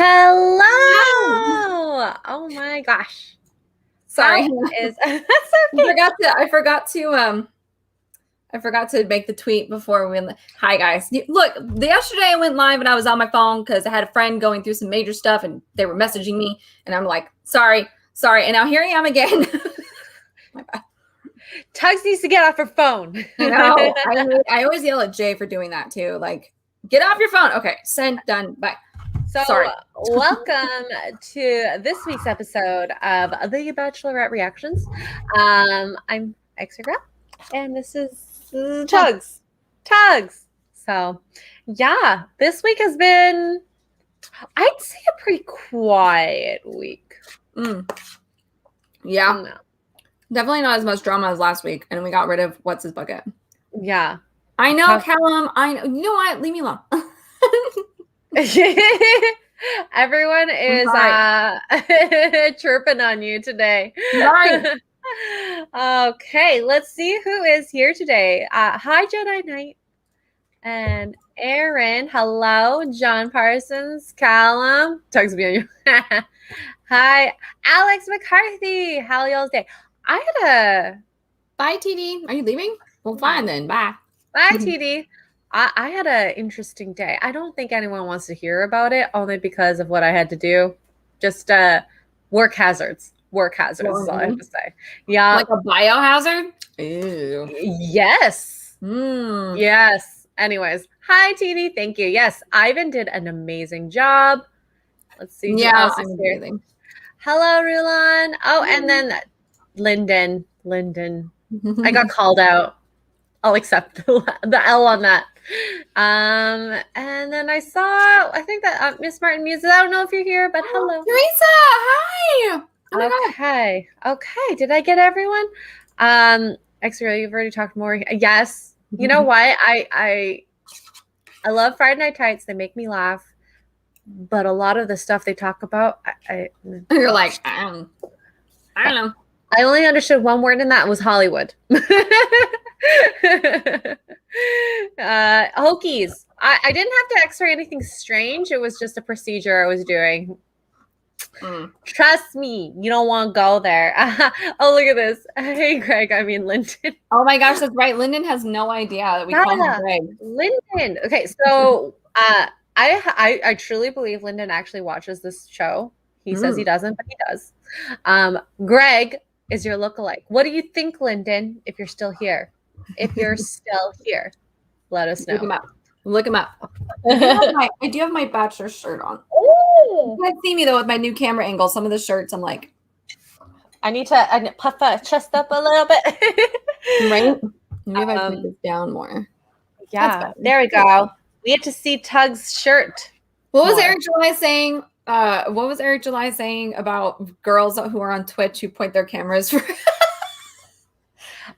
Hello. Oh my gosh. Sorry. That's okay. I forgot to make the tweet before we went. Hi guys. Look, yesterday I went live and I was on my phone because I had a friend going through some major stuff and they were messaging me and I'm like, sorry. And now here I am again. My bad. Tuggs needs to get off her phone. I know. I always yell at Jay for doing that too. Like, get off your phone. Okay, send, done, bye. So, sorry. Welcome to this week's episode of the Bachelorette Reactions. I'm Xray Girl, and this is Tuggs. So, yeah, this week has been, I'd say, a pretty quiet week. Yeah. Definitely not as much drama as last week, and we got rid of what's his bucket. Yeah. I know, Callum. I know. You know what? Leave me alone. Everyone is chirping on you today. Right. Okay, let's see who is here today. Hi, Jedi Knight and Aaron. Hello, John Parsons, Callum. Tuggs be on you. Hi, Alex McCarthy. How y'all's day? I had a bye, TD. Are you leaving? Well, fine then. Bye. Bye, TD. I had an interesting day. I don't think anyone wants to hear about it, only because of what I had to do. Just work hazards. Work hazards is all I have to say. Yeah. Like a biohazard? Ew. Yes. Yes. Anyways. Hi, TD. Thank you. Yes. Ivan did an amazing job. Let's see who else is here. Hello, Rulan. Oh, and then Lyndon. I got called out. I'll accept the L on that. And then I think that Miss Martin Muses. I don't know if you're here, but hello. Teresa, hi. Okay. Did I get everyone? Xray, you've already talked more. Yes. You know what? I love Friday Night Tights. They make me laugh. But a lot of the stuff they talk about, you're like, I don't know. I only understood one word in that was Hollywood. Hokies. I didn't have to X-ray anything strange. It was just a procedure I was doing. Trust me, you don't want to go there. Oh, look at this. Hey, Greg. I mean, Lyndon. Oh my gosh, that's right. Lyndon has no idea that we call him Greg. Lyndon. Okay, so I truly believe Lyndon actually watches this show. He says he doesn't, but he does. Greg is your lookalike. What do you think, Lyndon, if you're still here? If you're still here, let us know. Look him up. I do have my Bachelor shirt on. Oh, you can't see me though with my new camera angle. Some of the shirts, I'm like, I need to puff my chest up a little bit. Right? Maybe if I put this down more. Yeah, there we go. We get to see Tuggs' shirt. What was Eric July saying? What was Eric July saying about girls who are on Twitch who point their cameras for?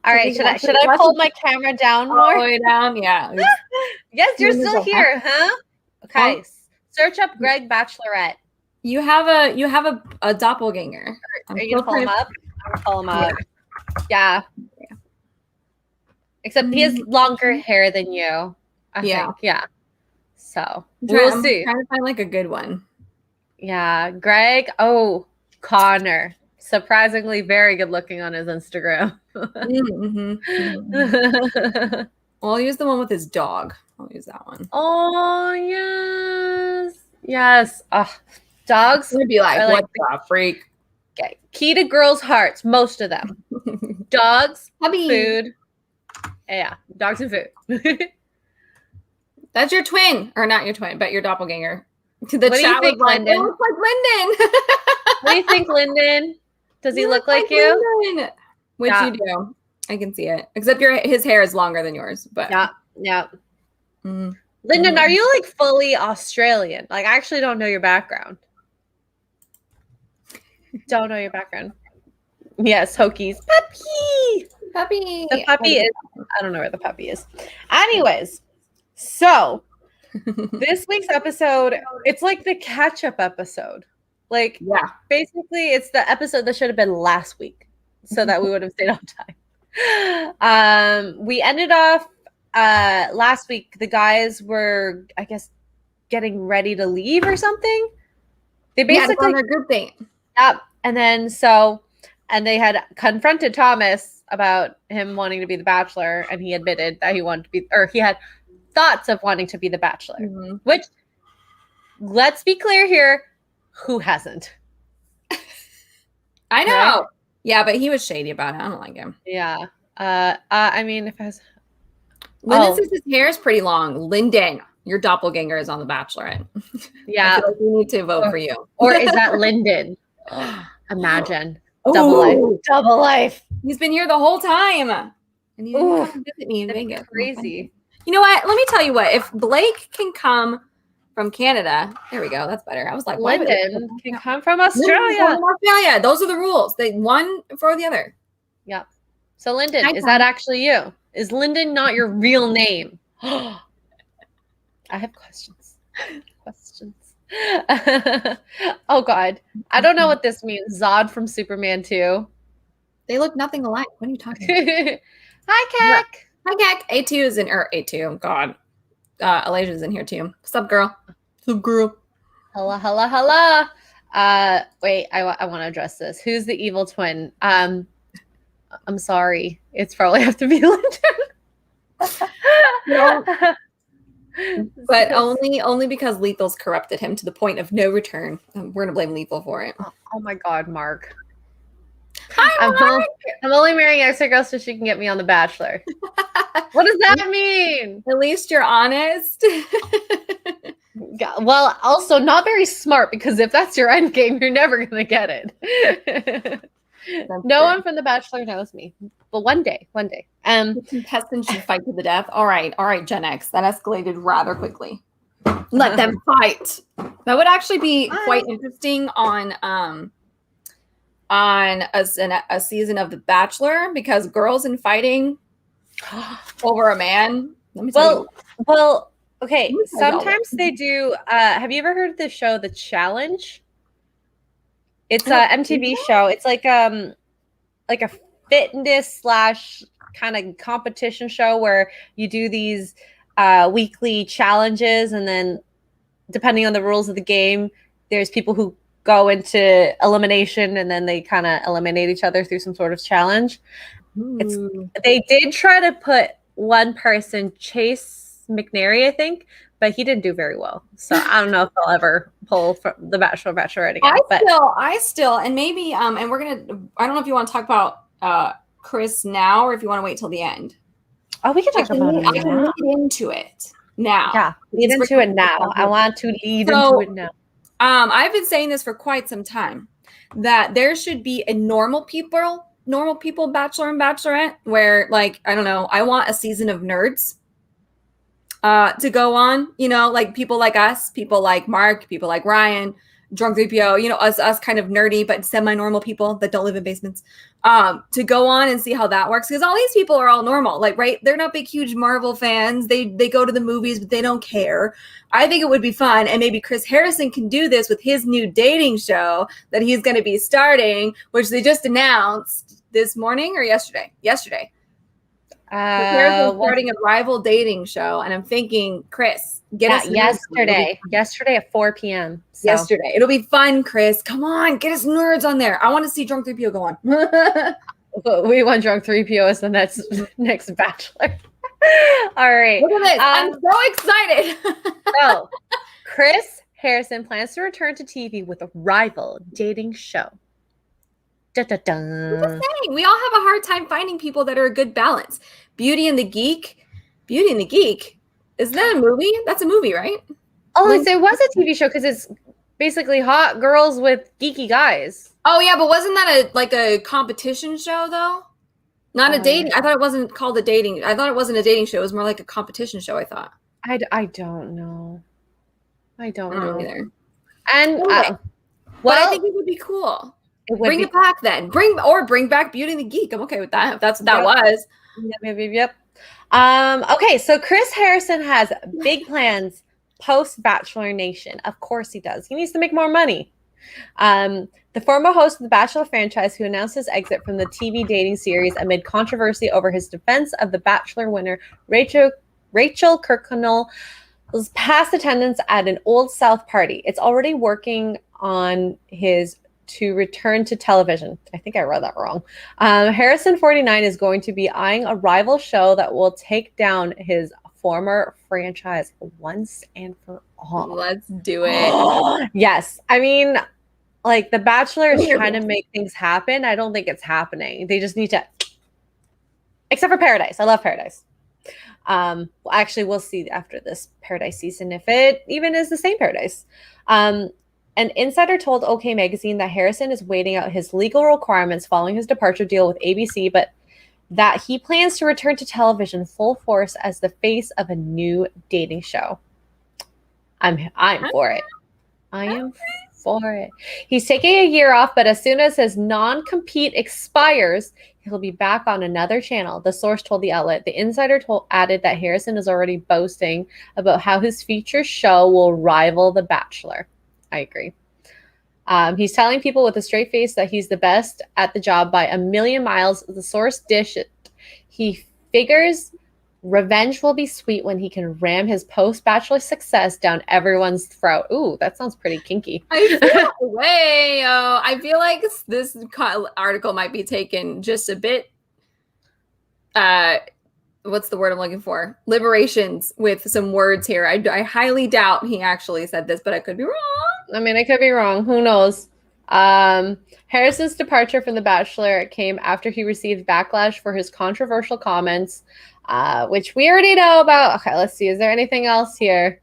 All right, should I pull my camera down more? All the way down, yeah. Yes, you're still here, huh? Okay. Search up Greg Bachelorette. You have a doppelganger. Are you gonna pull him up? I'm gonna pull him up. Yeah. Except he has longer hair than you. I think. Yeah. So we'll see. I'm trying to find like a good one. Yeah, Greg. Oh, Connor. Surprisingly very good looking on his Instagram. Well, I'll use the one with his dog. I'll use that one. Oh, yes. Dogs would be like, what the freak? Okay. Key to girls' hearts, most of them. Dogs, food. Yeah, dogs and food. That's your twin. Or not your twin, but your doppelganger. What do you think, Lyndon? It looks like Lyndon. What do you think, Lyndon? Does he look like you? Lyndon. Which you do. I can see it. Except his hair is longer than yours. But yeah. Lyndon, are you like fully Australian? Like, I actually don't know your background. Don't know your background. Yes, Hokies. Puppy. The puppy is. I don't know where the puppy is. Anyways, so this week's episode, it's like the catch-up episode. Like, basically, it's the episode that should have been last week, so that we would have stayed on time. We ended off last week. The guys were, I guess, getting ready to leave or something. They basically a group date. Yep. And then and they had confronted Thomas about him wanting to be the Bachelor, and he admitted that he wanted to be, or he had thoughts of wanting to be the Bachelor. Mm-hmm. Which, let's be clear here, who hasn't? I know. Right? Yeah, but he was shady about it. I don't like him. Yeah. I mean, if I was... Lyndon says his hair is pretty long. Lyndon, your doppelganger is on The Bachelorette. Yeah. I feel like we need to vote for you. Or is that Lyndon? Imagine. Double life. He's been here the whole time. And he didn't come visit me in Vegas. Crazy. You know what? Let me tell you what. If Blake can come from Canada, there we go. That's better. I was like, Lyndon can come from Australia. Those are the rules. They one for the other. Yep. So Lyndon, is that actually you? Is Lyndon not your real name? I have questions. Oh God. I don't know what this means. Zod from Superman 2. They look nothing alike. What are you talking about? Hi, Kak. Hi, Kak. A2 is in, or A2. God. Alaja's in here too. What's up, girl? What's up, girl? Hello. Wait, I want to address this. Who's the evil twin? I'm sorry. It's probably have to be Lyndon. No. But only because Lethal's corrupted him to the point of no return. We're gonna blame Lethal for it. Oh my God, Mark. Hi, Mark. I'm only marrying extra girls so she can get me on The Bachelor. What does that mean? At least you're honest. Yeah, well, also not very smart, because if that's your end game, you're never gonna get it. No one from The Bachelor knows me, but one day. The contestants should fight to the death. All right, Gen X. That escalated rather quickly. Let them fight. That would actually be quite interesting on a season of The Bachelor, because girls in fighting over a man. Let me tell you. Well, okay. Sometimes they do. Have you ever heard of the show The Challenge? It's a MTV show. It's like a fitness / kind of competition show where you do these weekly challenges, and then depending on the rules of the game, there's people who go into elimination, and then they kind of eliminate each other through some sort of challenge. They did try to put one person, Chase McNary, I think, but he didn't do very well. So I don't know if they'll ever pull from The Bachelor, Bachelorette again. I still, and maybe, and we're gonna. I don't know if you want to talk about Chris now, or if you want to wait till the end. Oh, we can talk about it. I can lead into it now. Yeah, lead into it now. I want to lead into it now. I've been saying this for quite some time, that there should be a normal people Bachelor and Bachelorette, where, like, I don't know, I want a season of nerds to go on, like people like us, people like Mark, people like Ryan, Drunk 3PO, us kind of nerdy but semi-normal people that don't live in basements, to go on and see how that works, because all these people are all normal, like, right? They're not big huge Marvel fans. They go to the movies, but they don't care. I think it would be fun, and maybe Chris Harrison can do this with his new dating show that he's going to be starting, which they just announced this morning or yesterday. Starting a rival dating show, and I'm thinking, Chris, get us yesterday at 4 p.m. So. Yesterday, it'll be fun. Chris, come on, get us nerds on there. I want to see Drunk 3PO go on. We want Drunk 3PO as the next Bachelor. All right, look at this. I'm so excited. So, Chris Harrison plans to return to TV with a rival dating show. I'm just saying, we all have a hard time finding people that are a good balance. Beauty and the Geek. Is that a movie? That's a movie, right? Oh, it was a TV show, because it's basically hot girls with geeky guys. Oh yeah, but wasn't that a competition show though? Not a dating. I thought it wasn't called a dating. I thought it wasn't a dating show. It was more like a competition show, I thought. I don't know. I don't know either. And I think it would be cool. Bring it back then. Bring back Beauty and the Geek. I'm okay with that. If that's what that was. Yep. Okay, so Chris Harrison has big plans post Bachelor Nation. Of course he does. He needs to make more money. The former host of the Bachelor franchise, who announced his exit from the TV dating series amid controversy over his defense of the Bachelor winner Rachel Kirkconnell, was past attendance at an Old South party. It's already working on his to return to television. I think I read that wrong. Harrison 49 is going to be eyeing a rival show that will take down his former franchise once and for all. Let's do it. Yes. I mean, like, The Bachelor is trying to make things happen. I don't think it's happening. They just need to, except for Paradise. I love Paradise. Actually, we'll see after this Paradise season if it even is the same Paradise. An insider told OK Magazine that Harrison is waiting out his legal requirements following his departure deal with ABC, but that he plans to return to television full force as the face of a new dating show. I'm for it. I am for it. He's taking a year off, but as soon as his non-compete expires, he'll be back on another channel, the source told the outlet. The insider added that Harrison is already boasting about how his future show will rival The Bachelor. I agree. He's telling people with a straight face that he's the best at the job by a million miles. The source dished it. He figures revenge will be sweet when he can ram his post-Bachelor success down everyone's throat. Ooh, that sounds pretty kinky. I feel like this article might be taken just a bit, what's the word I'm looking for? Liberations with some words here. I highly doubt he actually said this, but I could be wrong. I mean, I could be wrong. Who knows? Harrison's departure from The Bachelor came after he received backlash for his controversial comments, which we already know about. Okay, let's see. Is there anything else here?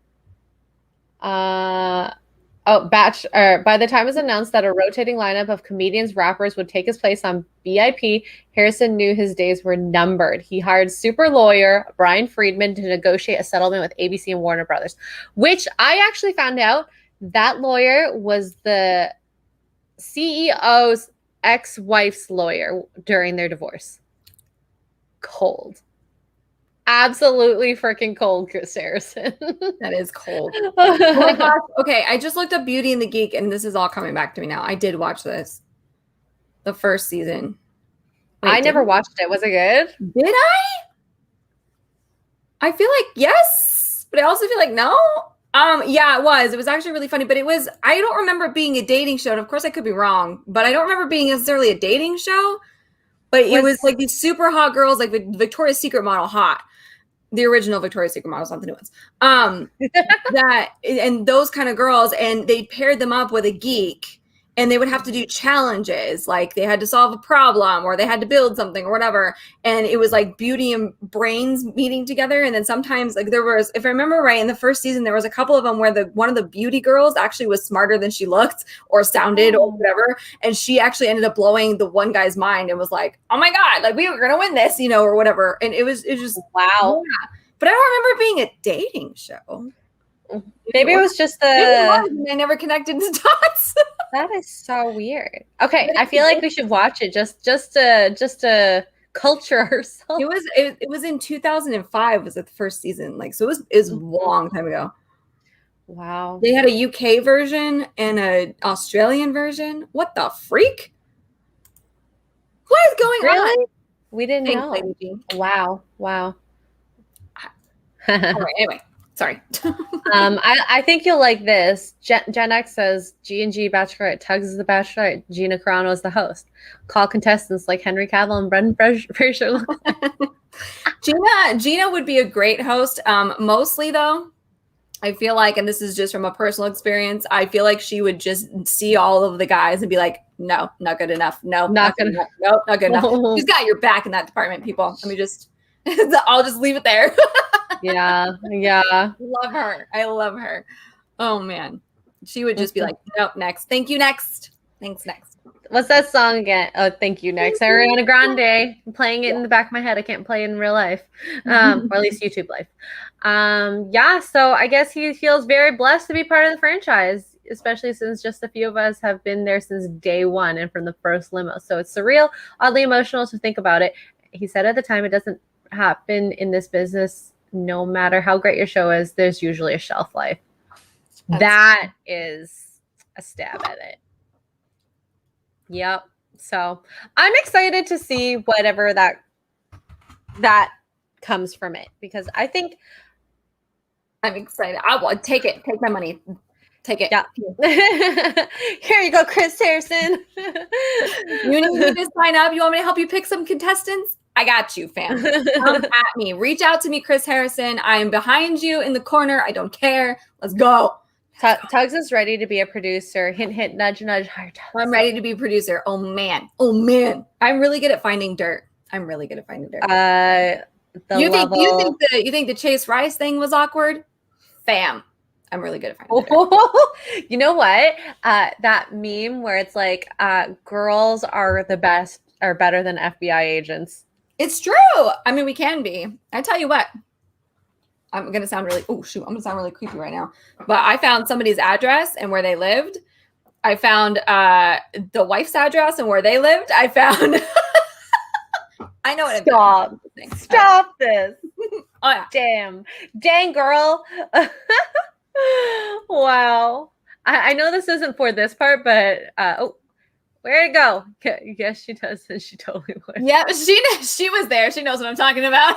By the time it was announced that a rotating lineup of comedians, rappers would take his place on BIP, Harrison knew his days were numbered. He hired super lawyer Brian Friedman to negotiate a settlement with ABC and Warner Brothers, which I actually found out that lawyer was the CEO's ex-wife's lawyer during their divorce. Cold. Absolutely freaking cold, Chris Harrison. That is cold. Oh my gosh. Okay, I just looked up Beauty and the Geek, and this is all coming back to me now. I did watch this. The first season. Wait, I never watched it. Was it good? Did I? I feel like yes, but I also feel like no. Yeah, it was. It was actually really funny, but I don't remember it being a dating show. And of course I could be wrong, but I don't remember being necessarily a dating show. But it was like these super hot girls, like Victoria's Secret model hot. The original Victoria's Secret models, not the new ones. And those kind of girls, and they paired them up with a geek, and they would have to do challenges, like they had to solve a problem or they had to build something or whatever. And it was like beauty and brains meeting together. And then sometimes, like there was, if I remember right, in the first season, there was a couple of them where one of the beauty girls actually was smarter than she looked or sounded or whatever. And she actually ended up blowing the one guy's mind and was like, "Oh my God, like we were going to win this, or whatever." And it was just, wow. Yeah. But I don't remember it being a dating show. Maybe it was just I never connected the dots. That is so weird. Okay, I feel like we should watch it just to culture ourselves. It was in 2005 was the first season, like so it was a long time ago. Wow. They had a UK version and an Australian version. What the freak? What is going on? We didn't know. Wow. All right, anyway. Sorry. I think you'll like this. Gen X says G&G Bachelorette. Tuggs is the Bachelorette. Gina Carano is the host. Call contestants like Henry Cavill and Brendan Fraser. Gina would be a great host. Mostly though, I feel like, and this is just from a personal experience, I feel like she would just see all of the guys and be like, "No, not good enough. No, not good enough. No, not good enough." She's got your back in that department, people. Let me just. I'll just leave it there. Yeah. Love her. I love her. Oh man. She would just be like, "Nope, next. Thank you, next. Thanks, next." What's that song again? Oh, thank you, next. Ariana Grande. I'm playing it in the back of my head. I can't play it in real life. Or at least YouTube life. Yeah, so I guess he feels very blessed to be part of the franchise, especially since just a few of us have been there since day one and from the first limo. So it's surreal, oddly emotional to think about it. He said at the time, it doesn't happen in this business. No matter how great your show is, there's usually a shelf life. That is a stab at it. Yep. So I'm excited to see whatever that comes from it, because I think I'm excited. I will take it. Take my money. Take it. Yeah. Here you go, Chris Harrison. You need me to sign up? You want me to help you pick some contestants? I got you, fam. Come at me. Reach out to me, Chris Harrison. I am behind you in the corner. I don't care. Let's go. Tuggs is ready to be a producer. Hint, hint, nudge, nudge. I'm ready to be a producer. Oh, man. Oh, man. I'm really good at finding dirt. You think the Chase Rice thing was awkward? Fam. I'm really good at finding dirt. You know what? That meme where it's like, girls are the best or better than FBI agents. It's true. I mean, we can be. I tell you what. I'm going to sound really, I'm going to sound really creepy right now. But I found somebody's address and where they lived. I found the wife's address and where they lived. I found, I know what Stop. Stop this. Oh, yeah. Dang, girl. Wow. I know this isn't for this part, but, where'd it go? Yes, she does. And she totally would. Yeah, she was there. She knows what I'm talking about.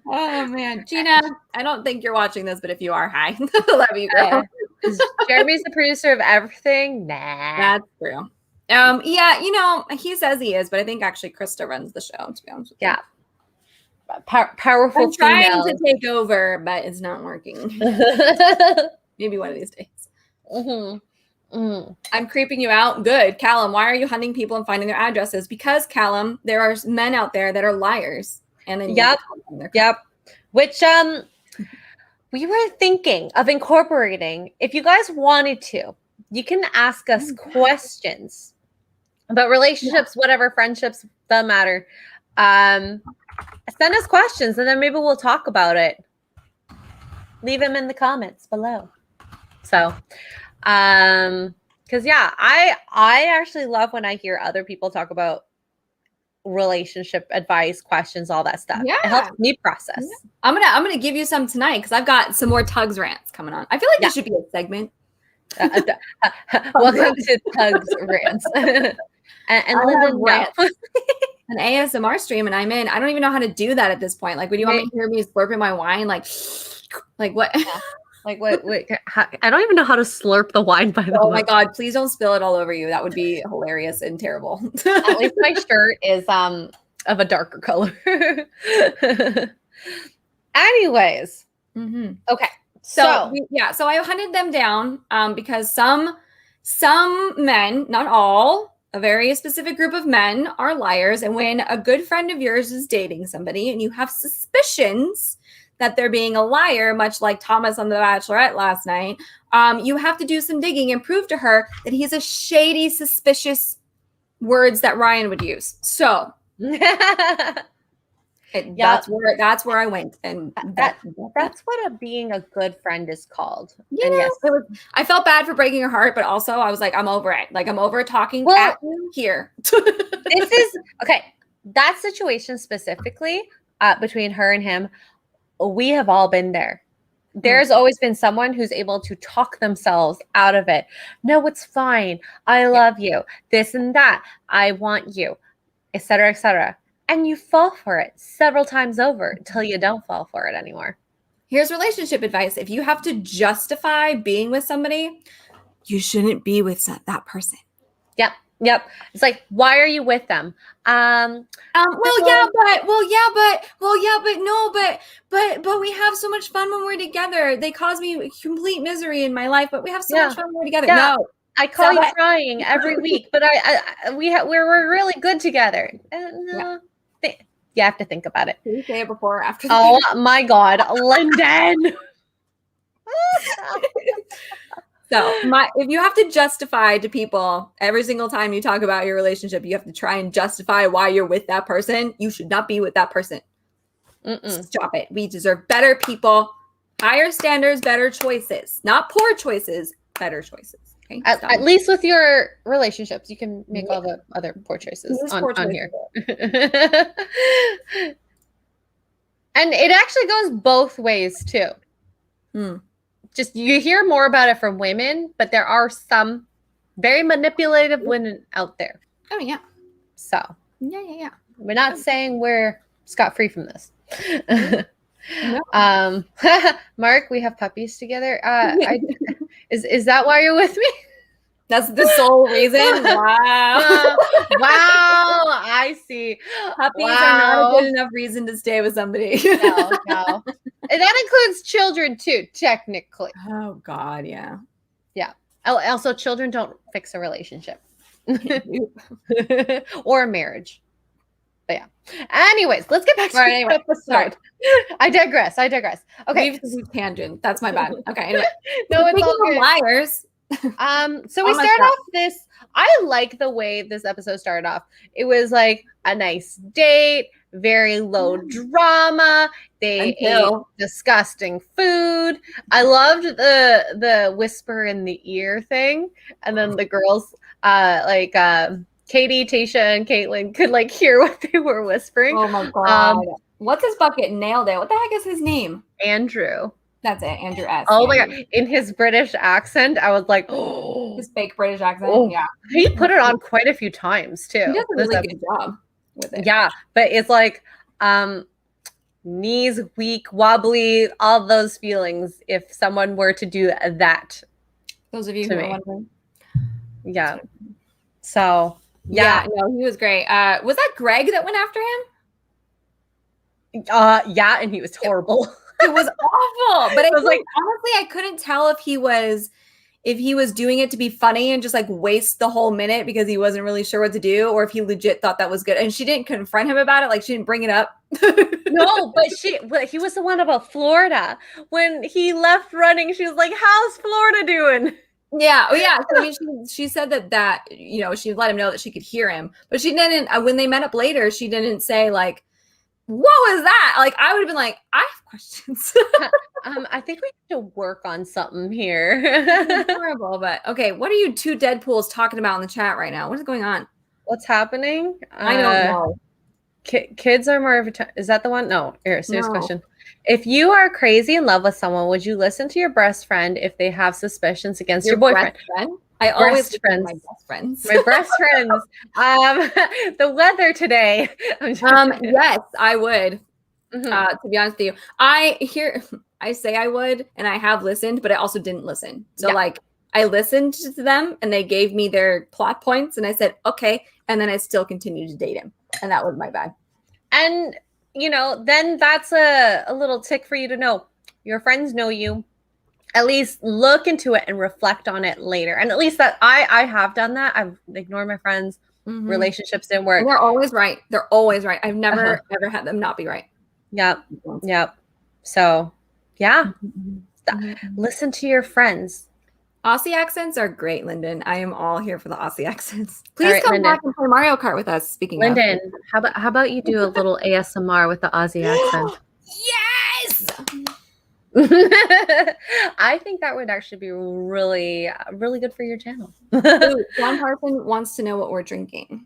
Oh, man. Gina, I don't think you're watching this, but if you are, hi. Love you, girl. Jeremy's the producer of everything? Nah. That's true. Yeah, he says he is, but I think actually Krista runs the show, to be honest with you. Yeah. Powerful. I'm trying to take over, but it's not working. Maybe one of these days. Mm-hmm. Mm. I'm creeping you out. Good. Callum, why are you hunting people and finding their addresses? Because, Callum, there are men out there that are liars. And then Yep. Which we were thinking of incorporating. If you guys wanted to, you can ask us questions about relationships, whatever, friendships, doesn't matter. Send us questions and then maybe we'll talk about it. Leave them in the comments below. So, because I actually love when I hear other people talk about relationship advice, questions, all that stuff. Yeah. It helps me process. Yeah. I'm gonna give you some tonight because I've got some more Tuggs rants coming on. I feel like this should be a segment. Welcome to Tuggs rants. and Lyndon, an ASMR stream, and I'm in. I don't even know how to do that at this point. Like, would you want me to hear me slurping my wine? Like what? Like what? I don't even know how to slurp the wine. By the way. Oh my god! Please don't spill it all over you. That would be hilarious and terrible. At least my shirt is of a darker color. Anyways, okay. So I hunted them down because some men, not all, a very specific group of men are liars. And when a good friend of yours is dating somebody and you have suspicions that they're being a liar, much like Thomas on The Bachelorette last night, you have to do some digging and prove to her that he's a shady, suspicious words that Ryan would use. So that's where I went, and that's what being a good friend is called. Yeah, yes, I felt bad for breaking her heart, but also I was like, I'm over it. Like, I'm over talking at you here. This is okay. That situation specifically between her and him, we have all been there. There's always been someone who's able to talk themselves out of it. No, it's fine. I love you. This and that. I want you, etc., etc. And you fall for it several times over until you don't fall for it anymore. Here's relationship advice. If you have to justify being with somebody, you shouldn't be with that person. Yep. It's like, why are you with them? But we have so much fun when we're together. They cause me complete misery in my life, but we have so much fun when we're together. Yeah. No. I call you crying every week, but we're really good together. You have to think about it. Can you say it before or after? Oh my God, Lyndon. So if you have to justify to people every single time you talk about your relationship, you have to try and justify why you're with that person. You should not be with that person. Stop it. We deserve better people, higher standards, better choices, not poor choices, better choices. Okay? At least with your relationships, you can make all the other poor choices on here. And it actually goes both ways too. Just you hear more about it from women, but there are some very manipulative women out there. Oh yeah. So yeah. We're not saying we're scot-free from this. No. Mark, we have puppies together. Is that why you're with me? That's the sole reason. Wow. Wow. I see. Puppies are not a good enough reason to stay with somebody. No. And that includes children too, technically. Oh God, yeah. Yeah. Also, children don't fix a relationship or a marriage. But yeah. Anyways, let's get back to the episode. Sorry. I digress. Okay. We've tangent. That's my bad. Okay. Anyway. No, it's all good. Liars. So we start off this. I like the way this episode started off. It was like a nice date, very low drama. They ate disgusting food. I loved the whisper in the ear thing, and then the girls, Katie, Tasha, and Caitlin could like hear what they were whispering. Oh my God! What's his bucket? Nailed it. What the heck is his name? Andrew. That's it, Andrew S. Oh my God. In his British accent, I was like, oh. His fake British accent. Oh. Yeah. He put it on quite a few times too. He does a really good job with it. Yeah. But it's like knees weak, wobbly, all those feelings if someone were to do that. Those of you who are wondering. Yeah. So yeah, no, he was great. Was that Greg that went after him? Yeah, and he was horrible. It was awful. But it was like honestly, I couldn't tell if he was doing it to be funny and just like waste the whole minute because he wasn't really sure what to do, or if he legit thought that was good. And she didn't confront him about it, like she didn't bring it up. No, but he was the one about Florida. When he left running, she was like, "How's Florida doing?" Yeah. Oh, yeah. So, I mean, she said that she let him know that she could hear him, but she didn't. When they met up later, she didn't say like, "What was that?" Like, I would have been like, "I have questions." I think we have to work on something here. Horrible, but okay. What are you two Deadpools talking about in the chat right now? What is going on? What's happening? I don't know. Kids are more of a is that the one? No. Here, serious question. If you are crazy in love with someone, would you listen to your best friend if they have suspicions against your boyfriend? I always friends. My best friends. My best friends. The weather today. Yes, I would. To be honest with you, I say I would, and I have listened, but I also didn't listen. So like, I listened to them, and they gave me their plot points, and I said okay, and then I still continued to date him, and that was my bad. And then that's a little tick for you to know. Your friends know you. At least look into it and reflect on it later. And at least that I have done that. I've ignored my friends. Relationships didn't work. And they're always right. They're always right. I've never ever had them not be right. Yep. So yeah. Listen to your friends. Aussie accents are great, Lyndon. I am all here for the Aussie accents. Please come back and play Mario Kart with us. Speaking of Lyndon, how about you do a little ASMR with the Aussie accent? Yes. I think that would actually be really, really good for your channel. One person wants to know what we're drinking.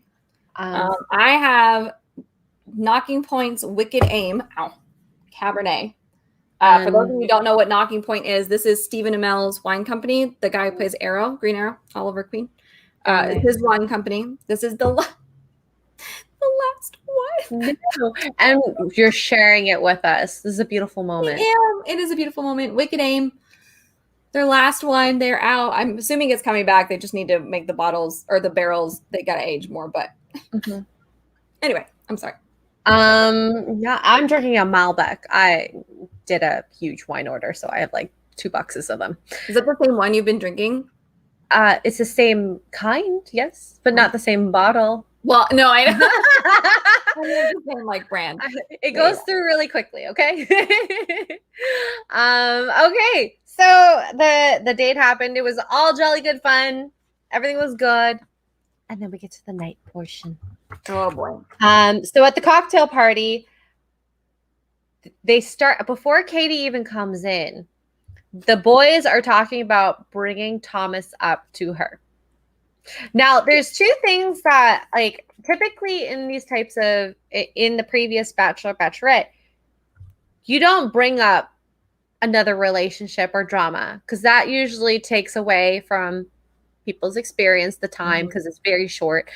I have Knocking Point's Wicked Aim. Cabernet. For those of you who don't know what Knocking Point is, this is Stephen Amell's wine company. The guy who plays Arrow, Green Arrow, Oliver Queen. His wine company. This is the last one. No. And you're sharing it with us. This is a beautiful moment. It is a beautiful moment. Wicked Aim. Their last one. They're out. I'm assuming it's coming back. They just need to make the bottles or the barrels. They got to age more. But anyway, I'm sorry. Yeah, I'm drinking a Malbec. I did a huge wine order, so I have like 2 boxes of them. Is that the same one you've been drinking? It's the same kind, yes, but not the same bottle. Well, no, I know. I mean, the same like brand. It goes through really quickly, okay? Okay. So the date happened. It was all jolly good fun. Everything was good. And then we get to the night portion. Oh boy. So at the cocktail party, they start before Katie even comes in. The boys are talking about bringing Thomas up to her. Now, there's 2 things that, like, typically in these types of, in the previous Bachelor, Bachelorette, you don't bring up another relationship or drama because that usually takes away from people's experience, the time, because it's very short.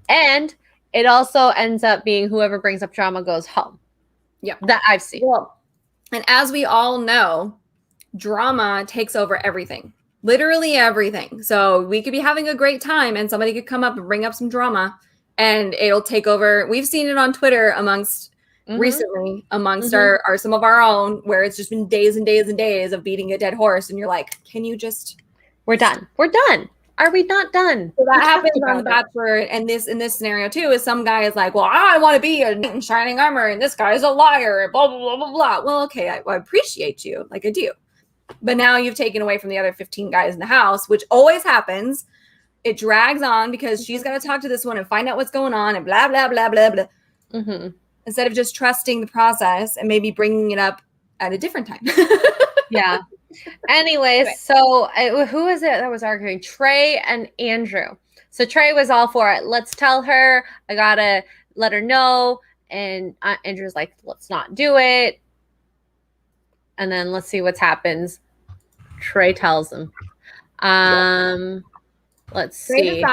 And it also ends up being whoever brings up drama goes home. Yeah. That I've seen. Well, And as we all know, drama takes over everything, literally everything. So we could be having a great time and somebody could come up and bring up some drama and it'll take over. We've seen it on Twitter recently amongst our some of our own, where it's just been days and days and days of beating a dead horse. And you're like, can you just, we're done. We're done. Are we not done? So that happens on The Bachelor, and in this scenario too, is some guy is like, well, I want to be a knight in shining armor, and this guy is a liar, blah blah blah blah blah. Well, okay, I appreciate you, like I do, but now you've taken away from the other 15 guys in the house, which always happens. It drags on because she's got to talk to this one and find out what's going on, and blah blah blah blah blah. Instead of just trusting the process and maybe bringing it up at a different time. Yeah. Anyways, so who is it that was arguing? Trey and Andrew. So Trey was all for it. Let's tell her. I gotta let her know. And Andrew's like, let's not do it. And then let's see what happens. Trey tells him. Let's see.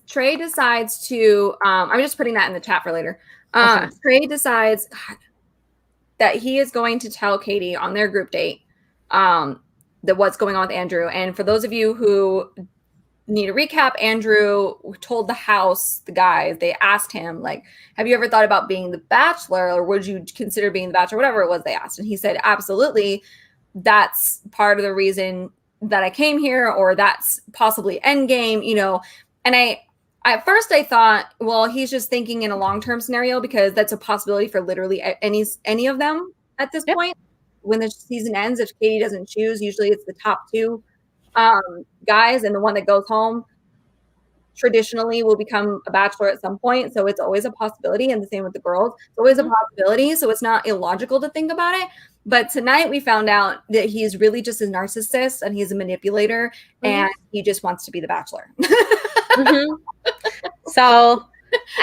Trey decides to. I'm just putting that in the chat for later. Okay. Trey decides that he is going to tell Katie on their group date that what's going on with Andrew. And for those of you who need a recap, Andrew told the house, the guys, they asked him, like, have you ever thought about being the Bachelor, or would you consider being the Bachelor, whatever it was they asked. And he said, absolutely. That's part of the reason that I came here, or that's possibly endgame, you know. And at first I thought, well, he's just thinking in a long-term scenario, because that's a possibility for literally any of them at this point. When the season ends, if Katie doesn't choose, usually it's the top two guys, and the one that goes home traditionally will become a bachelor at some point. So it's always a possibility. And the same with the girls. It's always a possibility. So it's not illogical to think about it. But tonight we found out that he's really just a narcissist, and he's a manipulator, and he just wants to be the Bachelor. So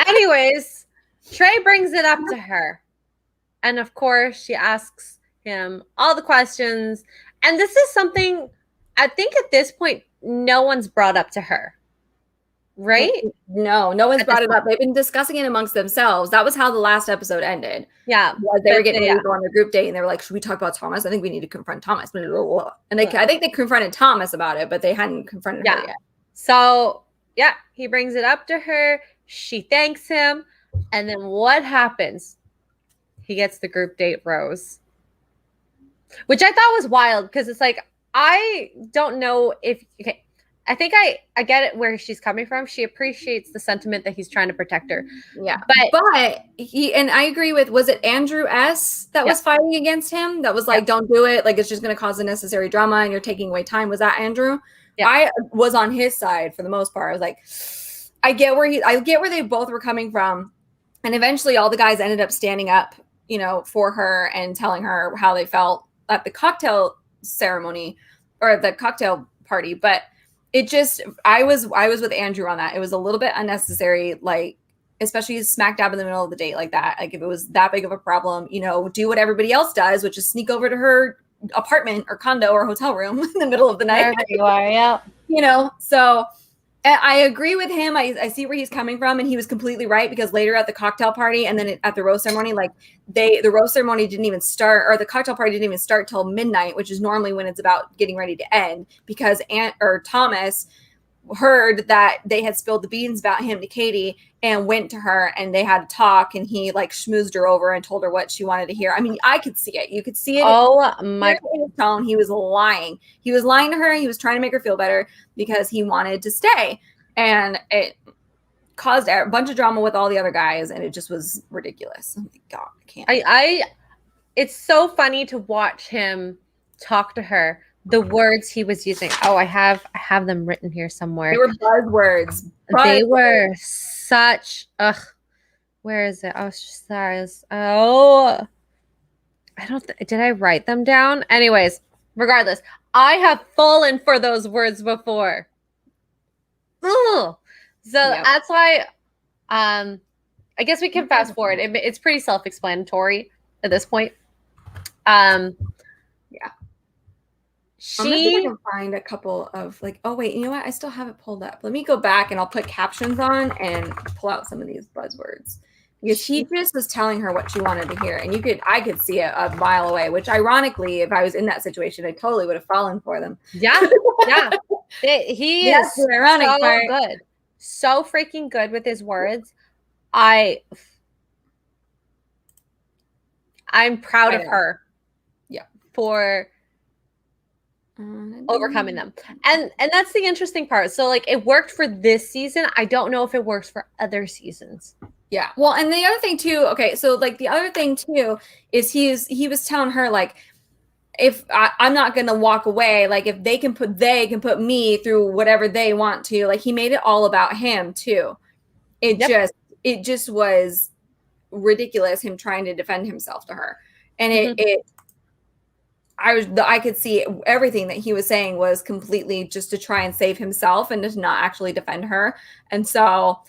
anyways, Trey brings it up to her. And of course, she asks him all the questions. And this is something I think at this point, no one's brought up to her. Right? No one's brought it up. They've been discussing it amongst themselves. That was how the last episode ended. Yeah. They were getting ready to go on their group date, and they were like, should we talk about Thomas? I think we need to confront Thomas. And I think they confronted Thomas about it, but they hadn't confronted her yet. So, yeah, he brings it up to her. She thanks him. And then what happens? He gets the group date rose, which I thought was wild, because it's like, I don't know if, okay, I think I get it where she's coming from. She appreciates the sentiment that he's trying to protect her. Yeah. But he, and I agree with, was it Andrew S. that was fighting against him? That was like, don't do it. Like, it's just going to cause unnecessary drama and you're taking away time. Was that Andrew? Yeah. I was on his side for the most part. I was like, I get where they both were coming from. And eventually all the guys ended up standing up, you know, for her and telling her how they felt at the cocktail ceremony or the cocktail party. But it just, I was with Andrew on that. It was a little bit unnecessary, like, especially smack dab in the middle of the date like that. Like, if it was that big of a problem, you know, do what everybody else does, which is sneak over to her apartment or condo or hotel room in the middle of the night. There you are, yeah. You know, so I agree with him. I see where he's coming from, and he was completely right, because later at the cocktail party and then at the rose ceremony, like the rose ceremony didn't even start, or the cocktail party didn't even start till midnight, which is normally when it's about getting ready to end, because Thomas heard that they had spilled the beans about him to Katie and went to her and they had to talk, and he like schmoozed her over and told her what she wanted to hear. I mean, I could see it. You could see it. Oh my tone. He was lying. He was lying to her. He was trying to make her feel better because he wanted to stay. And it caused a bunch of drama with all the other guys, and it just was ridiculous. Oh my God, I can't. It's so funny to watch him talk to her. The words he was using. Oh, I have them written here somewhere. They were buzzwords. They were such. Where is it? Oh, sorry. I don't. Did I write them down? Anyways, regardless, I have fallen for those words before. Ugh. So that's why. I guess we can fast forward. It's pretty self-explanatory at this point. Yeah. I'm gonna see if I can find a couple of like, oh wait, you know what? I still have it pulled up. Let me go back and I'll put captions on and pull out some of these buzzwords, Because he just was telling her what she wanted to hear. And I could see it a mile away, which ironically, if I was in that situation, I totally would have fallen for them. Yeah. Yeah. He is so good. So freaking good with his words. I'm proud of her. Yeah. For overcoming them. And that's the interesting part. So like it worked for this season. I don't know if it works for other seasons. Yeah. Well, and the other thing too, okay, so like the other thing too is he was telling her like, if I'm not going to walk away, like if they can put me through whatever they want to, like he made it all about him too. It just was ridiculous, him trying to defend himself to her. And I could see everything that he was saying was completely just to try and save himself and just not actually defend her. And so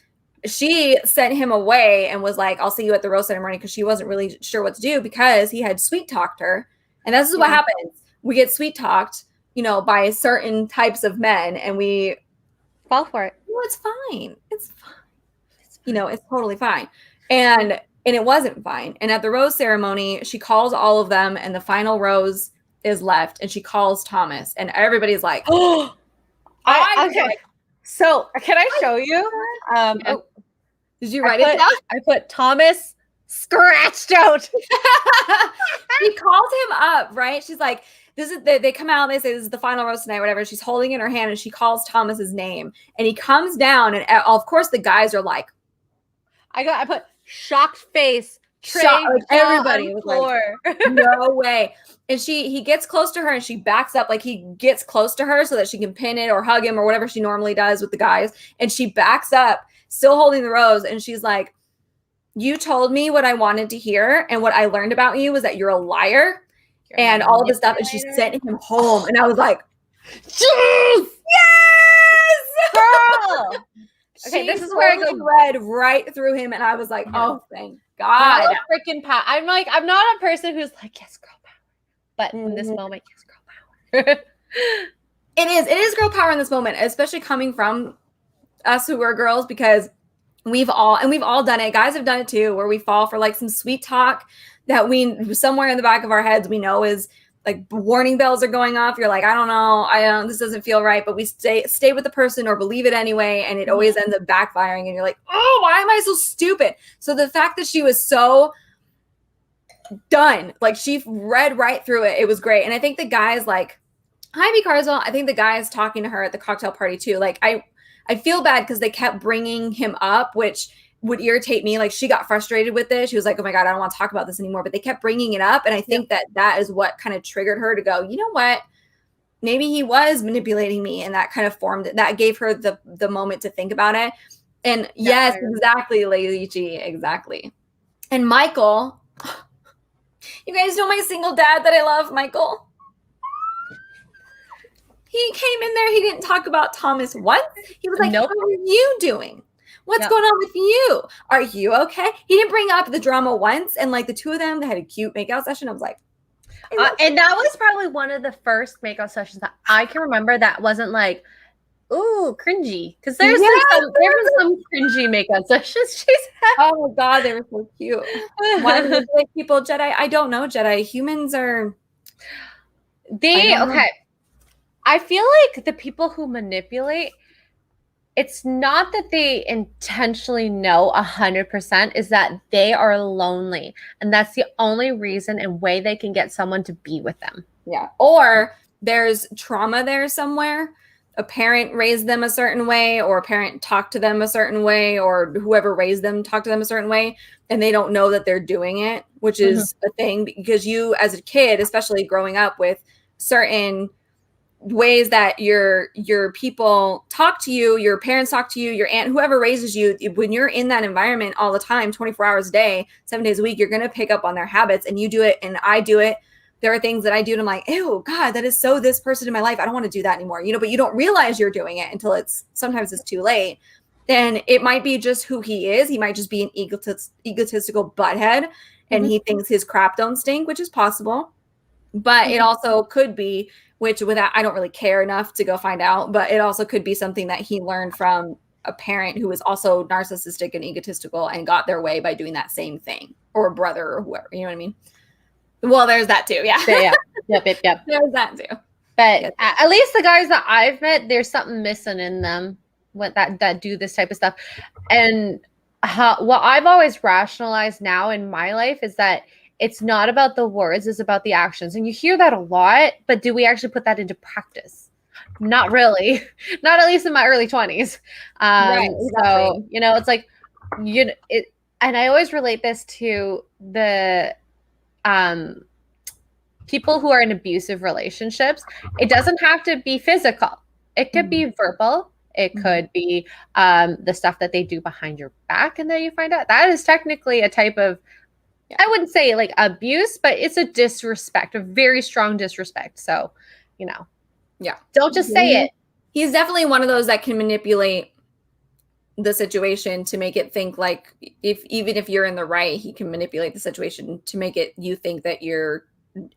she sent him away and was like, I'll see you at the rose ceremony, because she wasn't really sure what to do because he had sweet talked her. And this is what happens. We get sweet talked, by certain types of men, and we fall for it. No, it's fine. It's fine. It's totally fine. And it wasn't fine. And at the rose ceremony, she calls all of them, and the final rose is left, and she calls Thomas, and everybody's like, "Oh, okay." Like, so can I show you? Did you write it down? I put Thomas scratched out. She calls him up, right? She's like, "This is." They come out and they say, "This is the final rose tonight," whatever. She's holding in her hand, and she calls Thomas's name, and he comes down, and of course the guys are like, I put shocked face. Everybody was like, no way. And he gets close to her, and she backs up, like he gets close to her so that she can pin it or hug him or whatever she normally does with the guys. And she backs up, still holding the rose, and she's like, "You told me what I wanted to hear, and what I learned about you was that you're a liar and all of this stuff." And she sent him home, and I was like, yes, girl. Okay, this is where I go read right through him, and I was like, "Oh, thank God!" Freaking power. I'm not a person who's like, yes, girl power, but in this moment, yes, girl power. It is girl power in this moment, especially coming from us who are girls, because we've all done it. Guys have done it too, where we fall for like some sweet talk that we somewhere in the back of our heads we know is like warning bells are going off. You're like, I don't know, this doesn't feel right, but we stay with the person or believe it anyway, and it always ends up backfiring, and you're like, oh, why am I so stupid? So the fact that she was so done, like she read right through it, it was great. And I think the guys, like, hi, B. Carswell, I think the guys talking to her at the cocktail party too, like I feel bad because they kept bringing him up, which would irritate me. Like she got frustrated with this. She was like, oh my God, I don't want to talk about this anymore. But they kept bringing it up. And I think that is what kind of triggered her to go, you know what? Maybe he was manipulating me. And that kind of that gave her the moment to think about it. And yes, exactly, Lady G, exactly. And Michael, you guys know my single dad that I love, Michael. He came in there. He didn't talk about Thomas once. He was like, nope. How are you doing? What's going on with you? Are you okay? He didn't bring up the drama once. And like the two of them, they had a cute makeout session. I was like, and that was probably one of the first makeout sessions that I can remember that wasn't like, ooh, cringy. Because there were some cringy makeout sessions she's had. Oh my God, they were so cute. Why do they like people Jedi? I don't know, Jedi. Humans are okay. I feel like the people who manipulate, it's not that they intentionally know 100%, is that they are lonely. And that's the only reason and way they can get someone to be with them. Yeah. Or there's trauma there somewhere. A parent raised them a certain way, or a parent talked to them a certain way, or whoever raised them talked to them a certain way, and they don't know that they're doing it, which is a thing, because you as a kid, especially growing up with certain ways that your people talk to you, your parents talk to you, your aunt, whoever raises you, when you're in that environment all the time, 24 hours a day, 7 days a week, you're going to pick up on their habits. And you do it, and I do it. There are things that I do, and I'm like, ew, God, that is so this person in my life. I don't want to do that anymore. But you don't realize you're doing it until sometimes it's too late. Then it might be just who he is. He might just be an egotistical butthead, and he thinks his crap don't stink, which is possible. But it also could be, which without, I don't really care enough to go find out, but it also could be something that he learned from a parent who was also narcissistic and egotistical and got their way by doing that same thing, or a brother or whoever, you know what I mean? Well, there's that too. Yeah. Yep. There's that too. But at least the guys that I've met, there's something missing in them that do this type of stuff. And what I've always rationalized now in my life is that it's not about the words, it's about the actions. And you hear that a lot, but do we actually put that into practice? Not really. Not at least in my early 20s. Right, exactly. So, it's like, and I always relate this to the people who are in abusive relationships. It doesn't have to be physical. It could be verbal. It could be the stuff that they do behind your back, and then you find out that is technically a type of, I wouldn't say like abuse, but it's a disrespect, a very strong disrespect. So, don't just say it. He's definitely one of those that can manipulate the situation to make it think like, even if you're in the right, he can manipulate the situation to make it you think that you're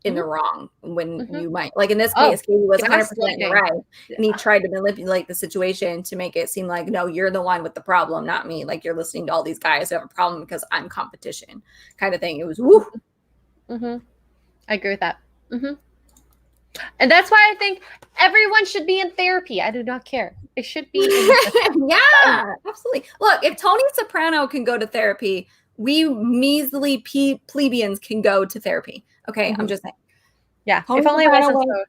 in the wrong when you might, like in this case, Katie was 100% in the right, and he tried to manipulate the situation to make it seem like, no, you're the one with the problem, not me. Like, you're listening to all these guys who have a problem because I'm competition, kind of thing. It was woo. I agree with that. And that's why I think everyone should be in therapy. I do not care. It should be. Yeah, absolutely. Look, if Tony Soprano can go to therapy, we measly plebeians can go to therapy. Okay, I'm just saying. Yeah, if only it wasn't so.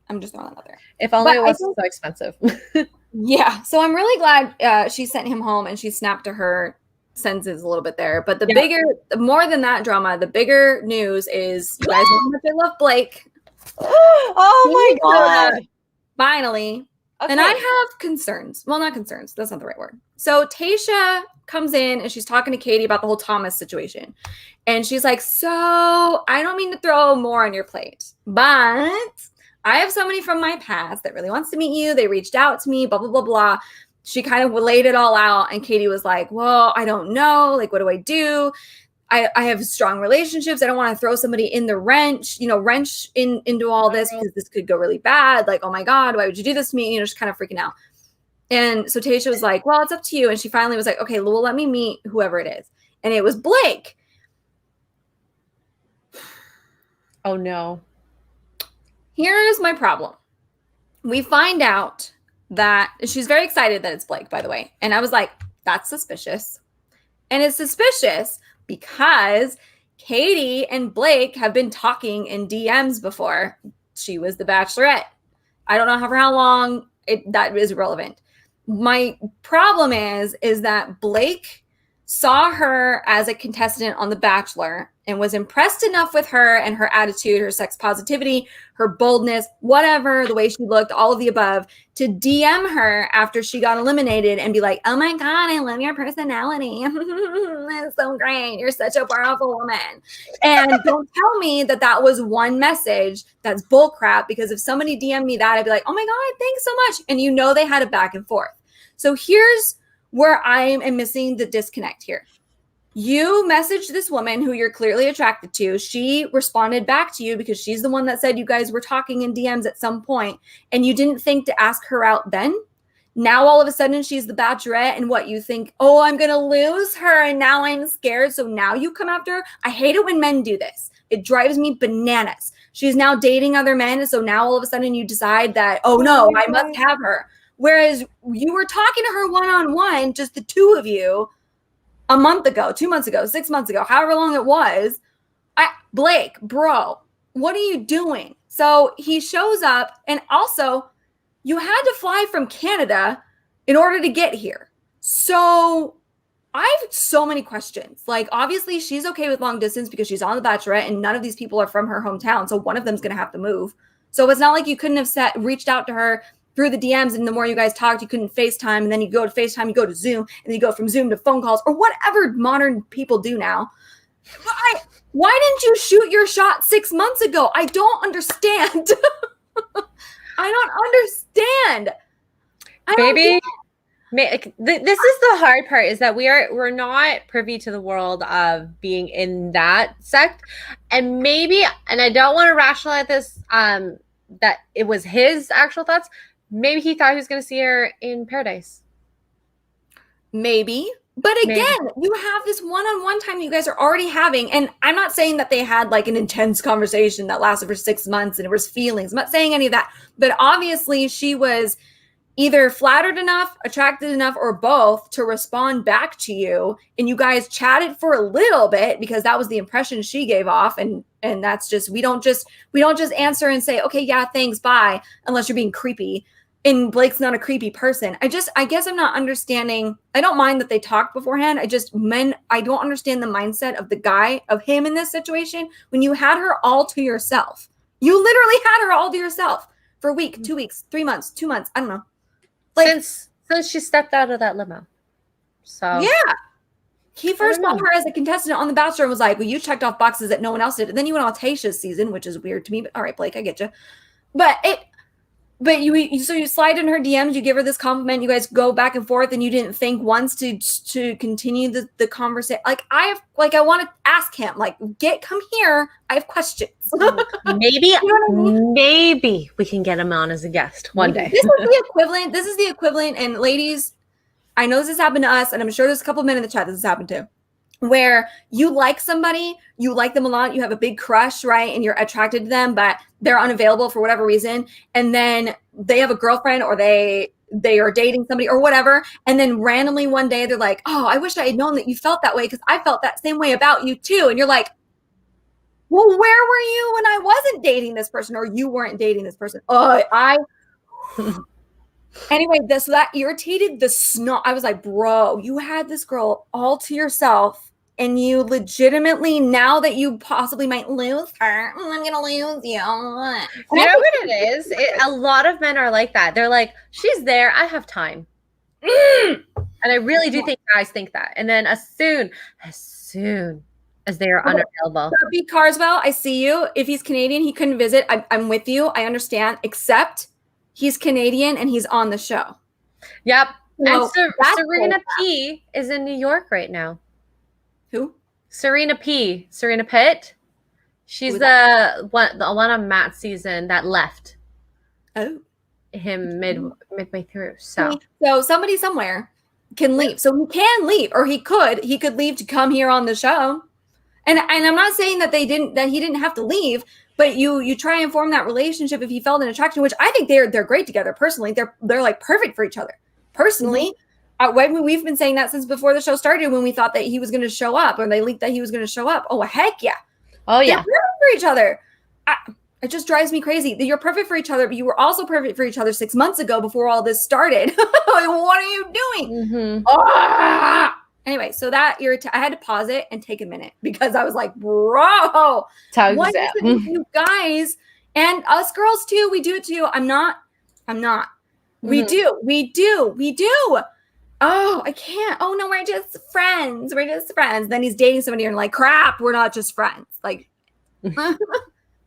I'm just throwing that out there. If only it wasn't so expensive. Yeah, so I'm really glad she sent him home and she snapped to her senses a little bit there. But more than that drama, the bigger news is, you guys know how much I love Blake. Oh my God. Finally. Okay. And I have concerns. Well, not concerns. That's not the right word. So Tayshia comes in and she's talking to Katie about the whole Thomas situation. And she's like, so I don't mean to throw more on your plate, but I have somebody from my past that really wants to meet you. They reached out to me, blah, blah, blah, blah. She kind of laid it all out. And Katie was like, well, I don't know. Like, what do I do? I have strong relationships. I don't want to throw somebody in the wrench into all this, because this could go really bad. Like, oh my God, why would you do this to me? Just kind of freaking out. And so Tayshia was like, well, it's up to you. And she finally was like, okay, well, let me meet whoever it is. And it was Blake. Oh no. Here's my problem. We find out that she's very excited that it's Blake, by the way. And I was like, that's suspicious. And it's suspicious because Katie and Blake have been talking in DMs before she was the Bachelorette. I don't know for how long. That is irrelevant. My problem is that Blake saw her as a contestant on The Bachelor and was impressed enough with her and her attitude, her sex positivity, her boldness, whatever, the way she looked, all of the above, to DM her after she got eliminated and be like, oh my God, I love your personality. That's so great. You're such a powerful woman. And don't tell me that was one message. That's bullcrap, because if somebody DM'd me that, I'd be like, oh my God, thanks so much. And they had a back and forth. So here's where I am missing the disconnect here. You messaged this woman who you're clearly attracted to. She responded back to you because she's the one that said you guys were talking in DMs at some point, and you didn't think to ask her out then. Now all of a sudden she's the Bachelorette, and what you think, oh, I'm going to lose her and now I'm scared. So now you come after her. I hate it when men do this. It drives me bananas. She's now dating other men. And so now all of a sudden you decide that, oh no, I must have her. Whereas you were talking to her one-on-one, just the two of you, a month ago, 2 months ago, 6 months ago, however long it was. Blake, bro, what are you doing? So he shows up, and also you had to fly from Canada in order to get here. So I have so many questions. Like, obviously she's okay with long distance because she's on The Bachelorette and none of these people are from her hometown. So one of them's going to have to move. So it's not like you couldn't have reached out to her through the DMs, and the more you guys talked, you couldn't FaceTime, and then you go to FaceTime, you go to Zoom, and then you go from Zoom to phone calls, or whatever modern people do now. Why didn't you shoot your shot 6 months ago? I don't understand. I don't understand. Baby, this is the hard part, is that we're not privy to the world of being in that sect. And maybe, and I don't want to rationalize this, that it was his actual thoughts. Maybe he thought he was going to see her in paradise. Maybe. But again, you have this one-on-one time you guys are already having. And I'm not saying that they had like an intense conversation that lasted for 6 months and it was feelings. I'm not saying any of that. But obviously she was either flattered enough, attracted enough, or both to respond back to you. And you guys chatted for a little bit because that was the impression she gave off. And that's just, we don't just answer and say, okay, yeah, thanks, bye, unless you're being creepy. And Blake's not a creepy person. I guess I'm not understanding. I don't mind that they talked beforehand. I don't understand the mindset of the guy, of him in this situation. When you had her all to yourself, you literally had her all to yourself for a week, 2 weeks, 3 months, 2 months. I don't know. Like, since she stepped out of that limo. So yeah. He first saw her as a contestant on The Bachelor and was like, well, you checked off boxes that no one else did. And then you went on Tayshia's season, which is weird to me. But all right, Blake, I get you. But you slide in her DMs, you give her this compliment, you guys go back and forth, and you didn't think once to continue the conversation. I want to ask him, like, come here. I have questions. Maybe, you know what I mean? Maybe we can get him on as a guest one day. This is the equivalent. And ladies, I know this has happened to us, and I'm sure there's a couple men in the chat this has happened to, where you like somebody, you like them a lot, you have a big crush, right? And you're attracted to them, but they're unavailable for whatever reason. And then they have a girlfriend or they are dating somebody or whatever. And then randomly one day they're like, oh, I wish I had known that you felt that way because I felt that same way about you too. And you're like, well, where were you when I wasn't dating this person or you weren't dating this person? Anyway, so that irritated the snot. I was like, bro, you had this girl all to yourself and you legitimately, now that you possibly might lose her, I'm going to lose you. You know what it is? A lot of men are like that. They're like, she's there. I have time. And I really do think guys think that. And then as soon as they are unavailable. B. Carswell, I see you. If he's Canadian, he couldn't visit. I'm with you. I understand. Except he's Canadian and he's on the show. Yep. So and Serena P is in New York right now. Who? Serena Pitt. She's the one on Matt's season that left. Oh. Him midway through. So somebody somewhere can leave. So he can leave, or he could leave to come here on the show. And I'm not saying that he didn't have to leave, but you try and form that relationship if he felt an attraction, which I think they're great together. Personally, they're like perfect for each other. Personally, we've been saying that since before the show started, when we thought that he was going to show up, or they leaked that he was going to show up. Oh heck yeah! Oh yeah, they're perfect for each other. It just drives me crazy that you're perfect for each other, but you were also perfect for each other 6 months ago before all this started. What are you doing? Mm-hmm. Anyway, so that I had to pause it and take a minute because I was like, bro, Tuggs what is it with you guys and us girls too? We do it too. I'm not. Mm-hmm. We do. Oh, I can't. Oh no, we're just friends. Then he's dating somebody and like, crap, we're not just friends. Like,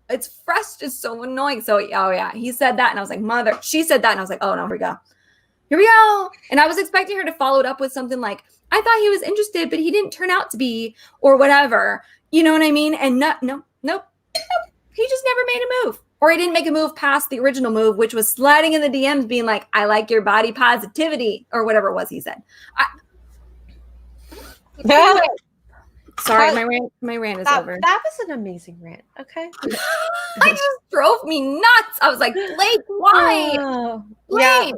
it's fresh, just so annoying. So, oh yeah, he said that. And I was like, she said that. And I was like, oh no, here we go. And I was expecting her to follow it up with something like, I thought he was interested, but he didn't turn out to be, or whatever. You know what I mean? And nope. He just never made a move. Or he didn't make a move past the original move, which was sliding in the DMs being like, I like your body positivity, or whatever it was he said. Sorry, my rant is over. That was an amazing rant. Okay. It just drove me nuts. I was like, Blake, why? Oh, Blake. Yeah.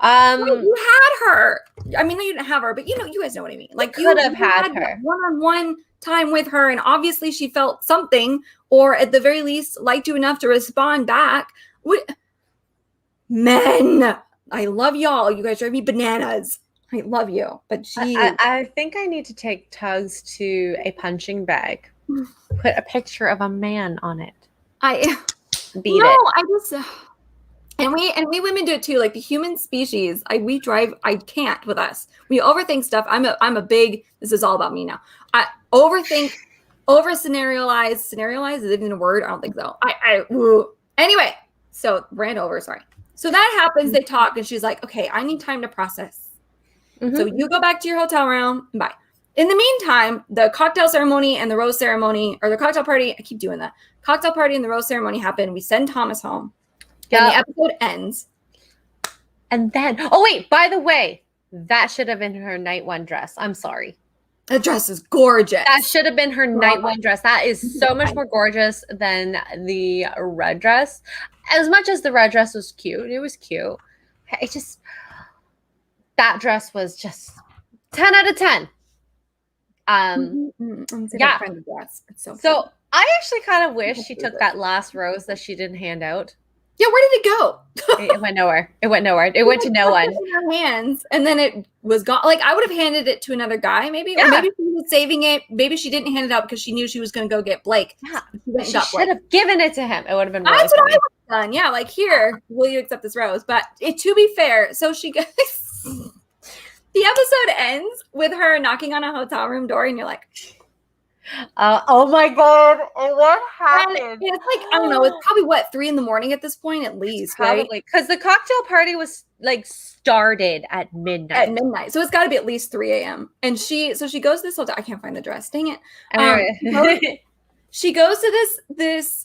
You had her. I mean, no, you didn't have her, but you guys know what I mean. Like, you could have had her one-on-one time with her, and obviously she felt something, or at the very least liked you enough to respond back. Men, I love y'all. You guys drive me bananas. I love you, but I think I need to take Tuggs to a punching bag. Put a picture of a man on it. Beat it. And we women do it too. Like the human species, I can't with us. We overthink stuff. I'm a big, this is all about me now. I overthink, over-scenariolize. Scenariolize, is it even a word? I don't think so. Anyway, so ran over, sorry. So that happens, they talk, and she's like, okay, I need time to process. Mm-hmm. So you go back to your hotel room, bye. In the meantime, the cocktail ceremony and the rose ceremony, or the cocktail party, I keep doing that. Cocktail party and the rose ceremony happen. We send Thomas home. And the episode ends. And then, oh wait, by the way, that should have been her night one dress. I'm sorry. That dress is gorgeous. That should have been her night one dress. That is so much more gorgeous than the red dress. As much as the red dress was cute, it was cute. It just, that dress was just 10 out of 10. Yeah. Dress. It's so I actually kind of wish she took that last rose that she didn't hand out. Yeah, where did it go? It went nowhere. It went nowhere. It went to no one. In her hands, and then it was gone. Like, I would have handed it to another guy, maybe. Yeah. Or maybe she was saving it. Maybe she didn't hand it out because she knew she was going to go get Blake. Yeah, she should have given it to him. It would have been really That's funny. what I would have done. Yeah, like, here, will you accept this rose? But to be fair, so she goes. The episode ends with her knocking on a hotel room door, and you're like, oh my God. What happened? And it's like, I don't know, it's probably 3 a.m. at this point, at least, probably, right? Because the cocktail party was like started at midnight. So it's got to be at least 3 a.m. And she goes to this hotel. I can't find the dress. Dang it. She goes to this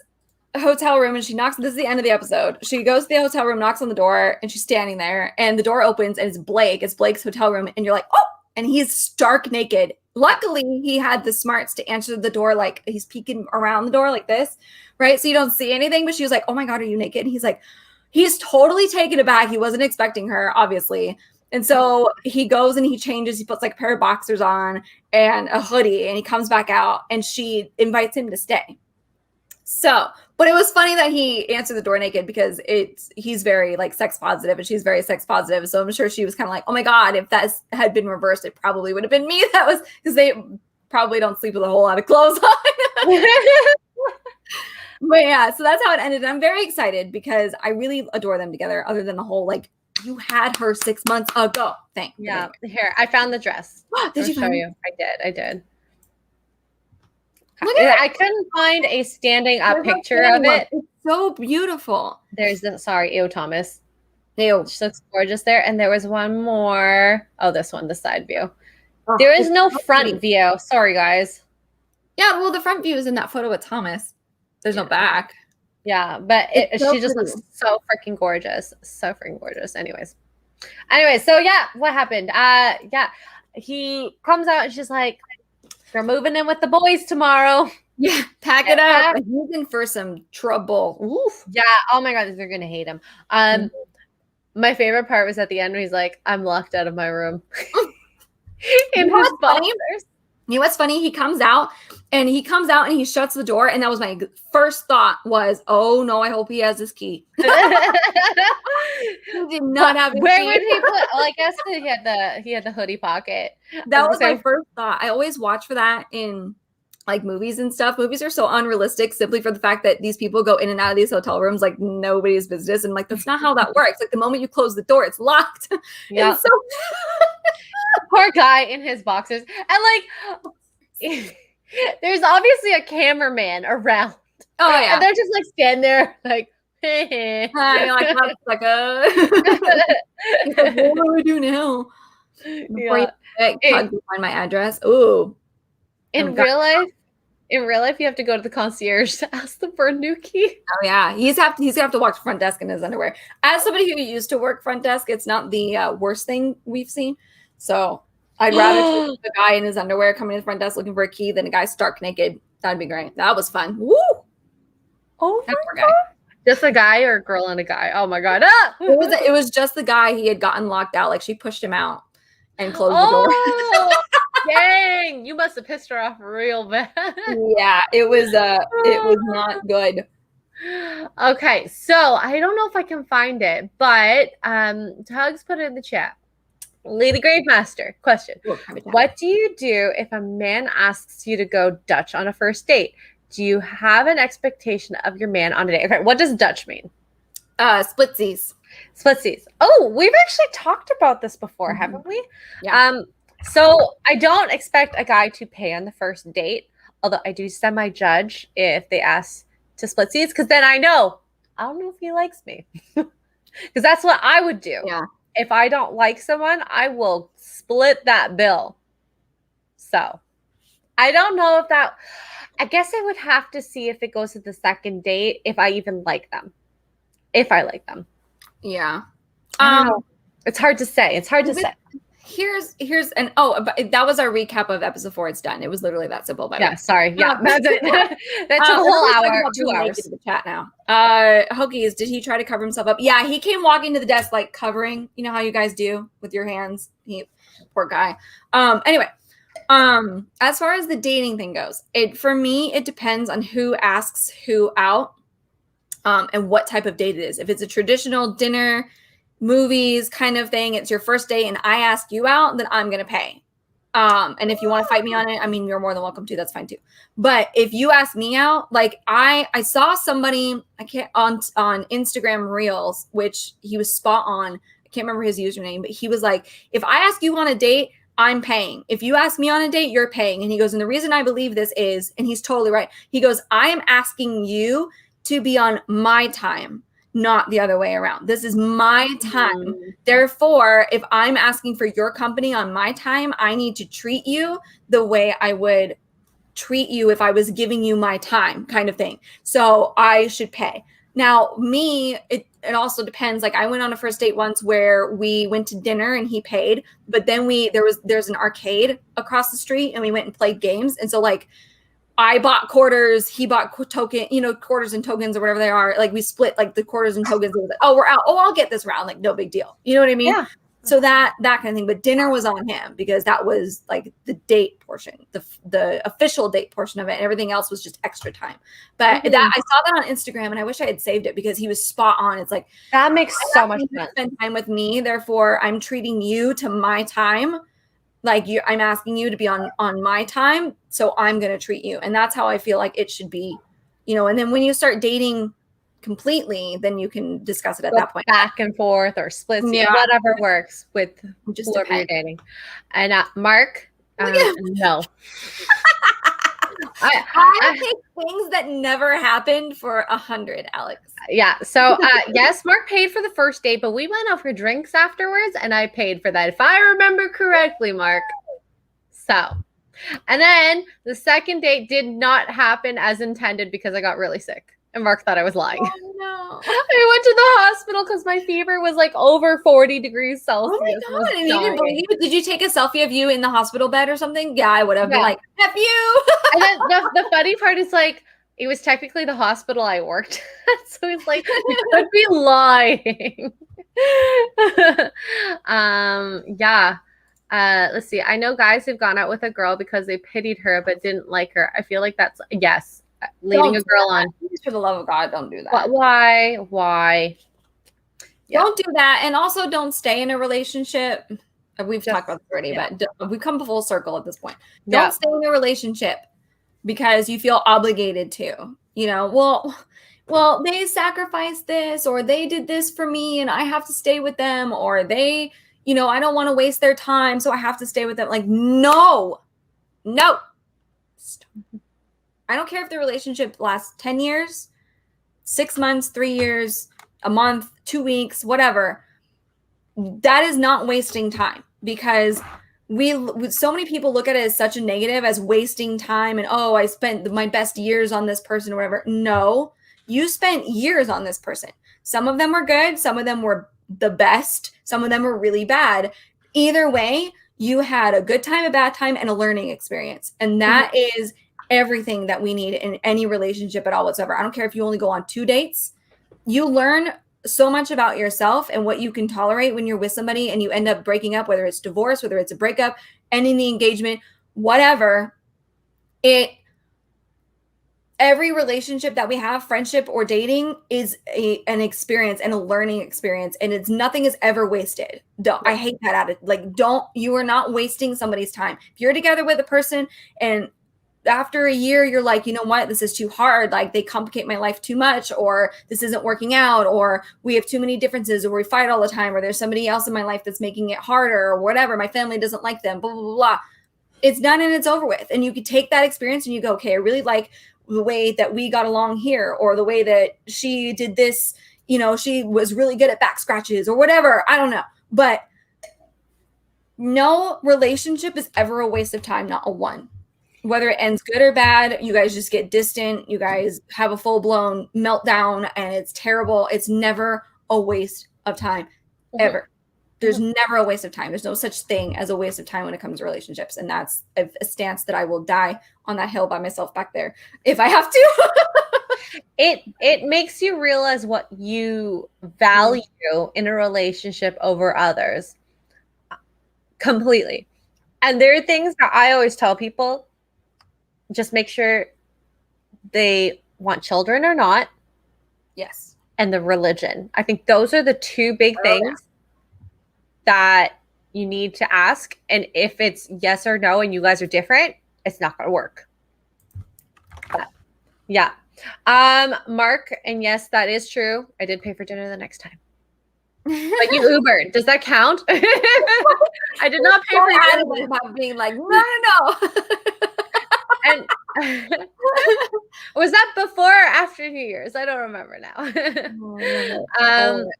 hotel room and she knocks. This is the end of the episode. She goes to the hotel room, knocks on the door, and she's standing there. And the door opens and it's Blake. It's Blake's hotel room. And you're like, oh, and he's stark naked. Luckily, he had the smarts to answer the door, like he's peeking around the door like this, right? So you don't see anything. But she was like, oh my God, are you naked? And he's like, he's totally taken aback. He wasn't expecting her, obviously. And so he goes and he changes. He puts like a pair of boxers on and a hoodie, and he comes back out, and she invites him to stay. So, but it was funny that he answered the door naked because he's very like sex positive and she's very sex positive. So I'm sure she was kind of like, oh my God, if that had been reversed, it probably would have been me. That was because they probably don't sleep with a whole lot of clothes on. But yeah, so that's how it ended. And I'm very excited because I really adore them together, other than the whole like, you had her 6 months ago thing. Yeah. Here, I found the dress. Did you show you? I did. Look at I couldn't find a standing up picture of it. It's so beautiful. There's ew, Thomas. Ew. She looks gorgeous there. And there was one more. Oh, this one, the side view. Oh, there is no front view. Sorry, guys. Yeah, well, the front view is in that photo with Thomas. There's no back. Yeah, but she just looks so freaking gorgeous. So freaking gorgeous. Anyways, so yeah, what happened? Yeah, he comes out and she's like, we're moving in with the boys tomorrow. Yeah, pack it up. He's in for some trouble. Oof. Yeah. Oh my God, they're gonna hate him. My favorite part was at the end where he's like, I'm locked out of my room. In his boxers. You know what's funny? He comes out and he shuts the door. And that was my first thought was, oh no, I hope he has his key. He did not have his Where key. would he put? Well, I guess he had the hoodie pocket. That was my first thought. I always watch for that in like movies and stuff. Movies are so unrealistic simply for the fact that these people go in and out of these hotel rooms like nobody's business. And like, that's not how that works. Like the moment you close the door, it's locked. Yeah. So poor guy in his boxers. And like, there's obviously a cameraman around. Oh yeah. And they're just like standing there like, hey. Like, what do we do now? Before you find my address. Ooh. In real life, you have to go to the concierge to ask them for a new key. Oh yeah, he's gonna have to walk to front desk in his underwear. As somebody who used to work front desk, it's not the worst thing we've seen. So I'd rather see the guy in his underwear coming to the front desk looking for a key than a guy stark naked. That'd be great. That was fun. Woo! Oh my God. Just a guy or a girl and a guy? Oh my God! Ah! It was just the guy. He had gotten locked out. Like she pushed him out and closed the door. Dang, you must have pissed her off real bad. Yeah, it was not good. Okay, so I don't know if I can find it, but Tuggs put it in the chat. Lady Gravemaster, question. What do you do if a man asks you to go Dutch on a first date? Do you have an expectation of your man on a date? Okay, what does Dutch mean? Splitsies. Splitsies. Oh, we've actually talked about this before, haven't we? Yeah. So I don't expect a guy to pay on the first date, although I do semi-judge if they ask to split seats, because then I don't know if he likes me. Because that's what I would do. Yeah. If I don't like someone, I will split that bill. So I don't know if that, I guess I would have to see if it goes to the second date, if I even like them. If I like them. Yeah. It's hard to say. Here's and that was our recap of episode 4. It's done. It was literally that simple. By the way. Sorry. Yeah, that's it. That took a whole hour, 2 hours. The chat now. Hokies, did he try to cover himself up? Yeah, he came walking to the desk like covering. You know how you guys do with your hands. Poor guy. Anyway, as far as the dating thing goes, for me it depends on who asks who out, and what type of date it is. If it's a traditional dinner, movies kind of thing, it's your first date and I ask you out, then I'm gonna pay. And if you want to fight me on it, I mean, you're more than welcome to. That's fine too. But if you ask me out, like I saw somebody on Instagram Reels, which he was spot on. I can't remember his username, but he was like, if I ask you on a date, I'm paying. If you ask me on a date, you're paying. And he goes, and the reason I believe this is, and he's totally right. He goes, I am asking you to be on my time, not the other way around. This is my time. Therefore, if I'm asking for your company on my time, I need to treat you the way I would treat you if I was giving you my time, kind of thing. So I should pay. Now, me, it also depends. Like I went on a first date once where we went to dinner and he paid, but then there's an arcade across the street and we went and played games. And so like I bought quarters, he bought quarters and tokens or whatever they are. Like we split like the quarters and tokens. Like, oh, we're out. Oh, I'll get this round. Like no big deal. You know what I mean? Yeah. So that kind of thing. But dinner was on him because that was like the date portion, the official date portion of it. And everything else was just extra time. But that I saw that on Instagram and I wish I had saved it because he was spot on. It's like that makes so much sense. Spend time with me. Therefore, I'm treating you to my time. Like I'm asking you to be on my time, so I'm going to treat you. And that's how I feel like it should be, and then when you start dating completely, then you can discuss it at that point. Back and forth or split, whatever works with just whoever you're dating. And Mark, no. I take things that never happened for 100, Alex. Yeah. So yes, Mark paid for the first date, but we went out for drinks afterwards and I paid for that, if I remember correctly, Mark. So, and then the second date did not happen as intended because I got really sick. And Mark thought I was lying. Oh, no. I went to the hospital because my fever was like over 40 degrees Celsius. Oh my God. And you didn't believe it? Did you take a selfie of you in the hospital bed or something? Yeah, I would have been like, F you. And then the funny part is like, it was technically the hospital I worked at. So it's like, you could be lying. Let's see. I know guys who've gone out with a girl because they pitied her but didn't like her. I feel like that's yes. Leading a girl on. For the love of God, don't do that. Why? Yeah. Don't do that. And also don't stay in a relationship. We've talked about this already, but we've come full circle at this point. Don't stay in a relationship because you feel obligated to, well, they sacrificed this or they did this for me and I have to stay with them, or they, I don't want to waste their time, so I have to stay with them. Like, no. Stop. I don't care if the relationship lasts 10 years, 6 months, 3 years, a month, 2 weeks, whatever. That is not wasting time because so many people look at it as such a negative, as wasting time and, oh, I spent my best years on this person or whatever. No, you spent years on this person. Some of them were good. Some of them were the best. Some of them were really bad. Either way, you had a good time, a bad time, and a learning experience. And that is everything that we need in any relationship at all whatsoever. I don't care if you only go on 2 dates. You learn so much about yourself and what you can tolerate when you're with somebody and you end up breaking up, whether it's divorce, whether it's a breakup, ending the engagement, whatever. Every relationship that we have, friendship or dating, is an experience and a learning experience, and nothing is ever wasted. I hate that attitude. You are not wasting somebody's time. If you're together with a person and after a year, you're like, you know what, this is too hard. Like, they complicate my life too much, or this isn't working out, or we have too many differences, or we fight all the time, or there's somebody else in my life that's making it harder, or whatever. My family doesn't like them, blah, blah, blah, blah. It's done and it's over with. And you could take that experience and you go, okay, I really like the way that we got along here, or the way that she did this, she was really good at back scratches or whatever. I don't know. But no relationship is ever a waste of time, not a one. Whether it ends good or bad, you guys just get distant. You guys have a full-blown meltdown and it's terrible. It's never a waste of time, ever. There's never a waste of time. There's no such thing as a waste of time when it comes to relationships. And that's a stance that I will die on that hill by myself back there if I have to. It makes you realize what you value in a relationship over others. Completely. And there are things that I always tell people, just make sure they want children or not. Yes. And the religion. I think those are the two big things that you need to ask. And if it's yes or no and you guys are different, it's not going to work. But, yeah. Mark, and yes, that is true. I did pay for dinner the next time. But you Ubered. Does that count? I did not pay for dinner. About being like, no. And was that before or after New Year's? I don't remember now. And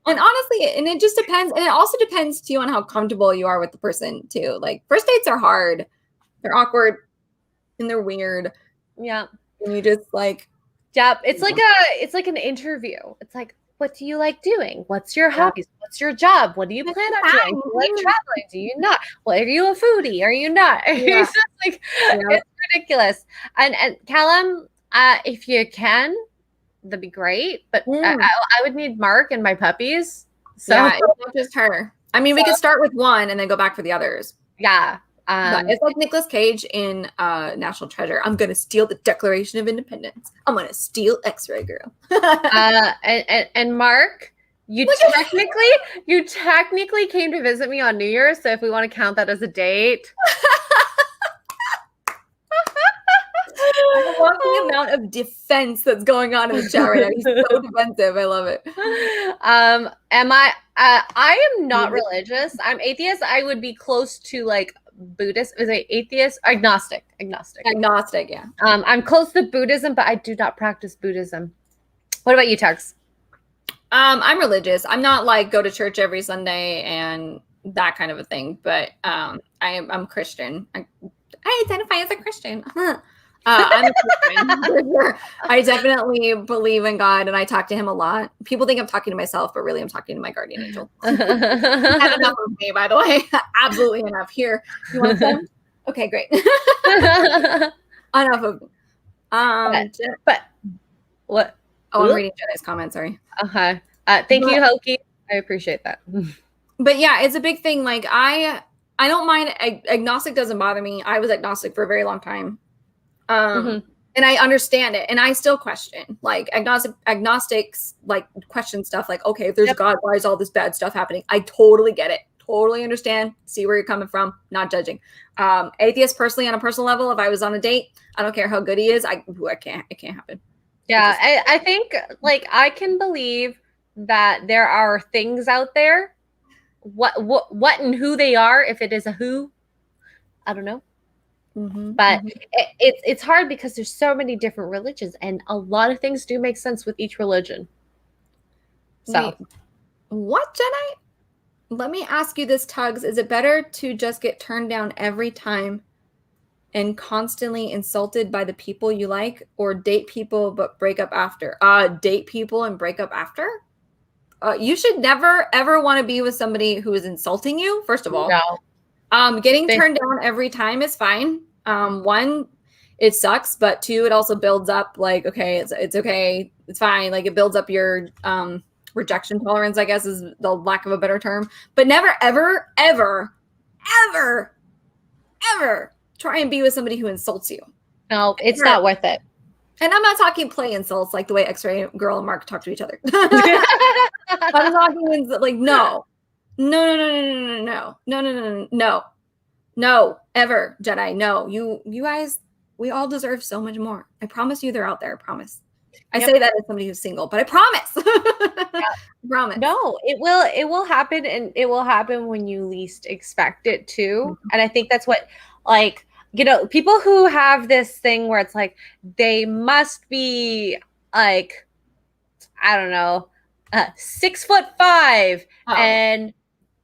honestly, and it just depends. And it also depends too on how comfortable you are with the person too. Like first dates are hard. They're awkward and they're weird. Yeah. And you just like, yeah, it's like an interview. It's like, what do you like doing? What's your hobbies? What's your job? What do you plan on doing? Do you like traveling? Do you not? Well, are you a foodie? Are you not? Yeah. It's just like, it's ridiculous. And Callum, if you can, that'd be great. But I would need Mark and my puppies. So yeah, it's not just her. I mean, we could start with one and then go back for the others. Yeah. It's like Nicolas Cage in National Treasure. I'm gonna steal the Declaration of Independence. I'm gonna steal Xray Girl. And Mark, you technically came to visit me on New Year's. So if we want to count that as a date. I love the amount of defense that's going on in the chat right now. He's so defensive. I love it. I am not religious. I'm atheist. I would be close to like Buddhist. Is it atheist? Agnostic, yeah. I'm close to Buddhism, but I do not practice Buddhism. What about you, Tuggs? I'm religious. I'm not like go to church every Sunday and that kind of a thing, but I'm Christian. I identify as a Christian. I'm a Christian. I definitely believe in God and I talk to him a lot. People think I'm talking to myself, but really I'm talking to my guardian angel. Had enough of me, by the way. Absolutely enough. Here. You want some? Okay, great. Enough of me. But what? Oh, I'm reading Jenna's comment, sorry. Okay. Thank you, Hokie. I appreciate that. But yeah, it's a big thing. Like I don't mind. Agnostic doesn't bother me. I was agnostic for a very long time. And I understand it. And I still question. Like agnostics like question stuff like, okay, if there's a God, why is all this bad stuff happening? I totally get it. Totally understand. See where you're coming from. Not judging. Atheist personally, on a personal level, if I was on a date, I don't care how good he is. It can't happen. Yeah, I think like I can believe that there are things out there. What and who they are, if it is a who, I don't know. But it's hard because there's so many different religions and a lot of things do make sense with each religion. So wait, what, Jenna? Let me ask you this, Tuggs. Is it better to just get turned down every time and constantly insulted by the people you like, or date people but break up after? Date people and break up after? You should never, ever want to be with somebody who is insulting you, first of all. No. Getting turned down every time is fine. One, it sucks, but two, it also builds up like, okay, it's okay. It's fine. Like it builds up your rejection tolerance, I guess is the lack of a better term. But never, ever, ever, ever, ever try and be with somebody who insults you. No, it's not worth it. And I'm not talking play insults like the way Xray Girl and Mark talk to each other. I'm talking like no, ever, Jedi. No, you guys, we all deserve so much more. I promise you, they're out there. I promise. I say that as somebody who's single, but I promise. I promise. No, it will happen, and it will happen when you least expect it to. And I think that's what, like, you know, people who have this thing where it's like they must be like, I don't know, 6'5" and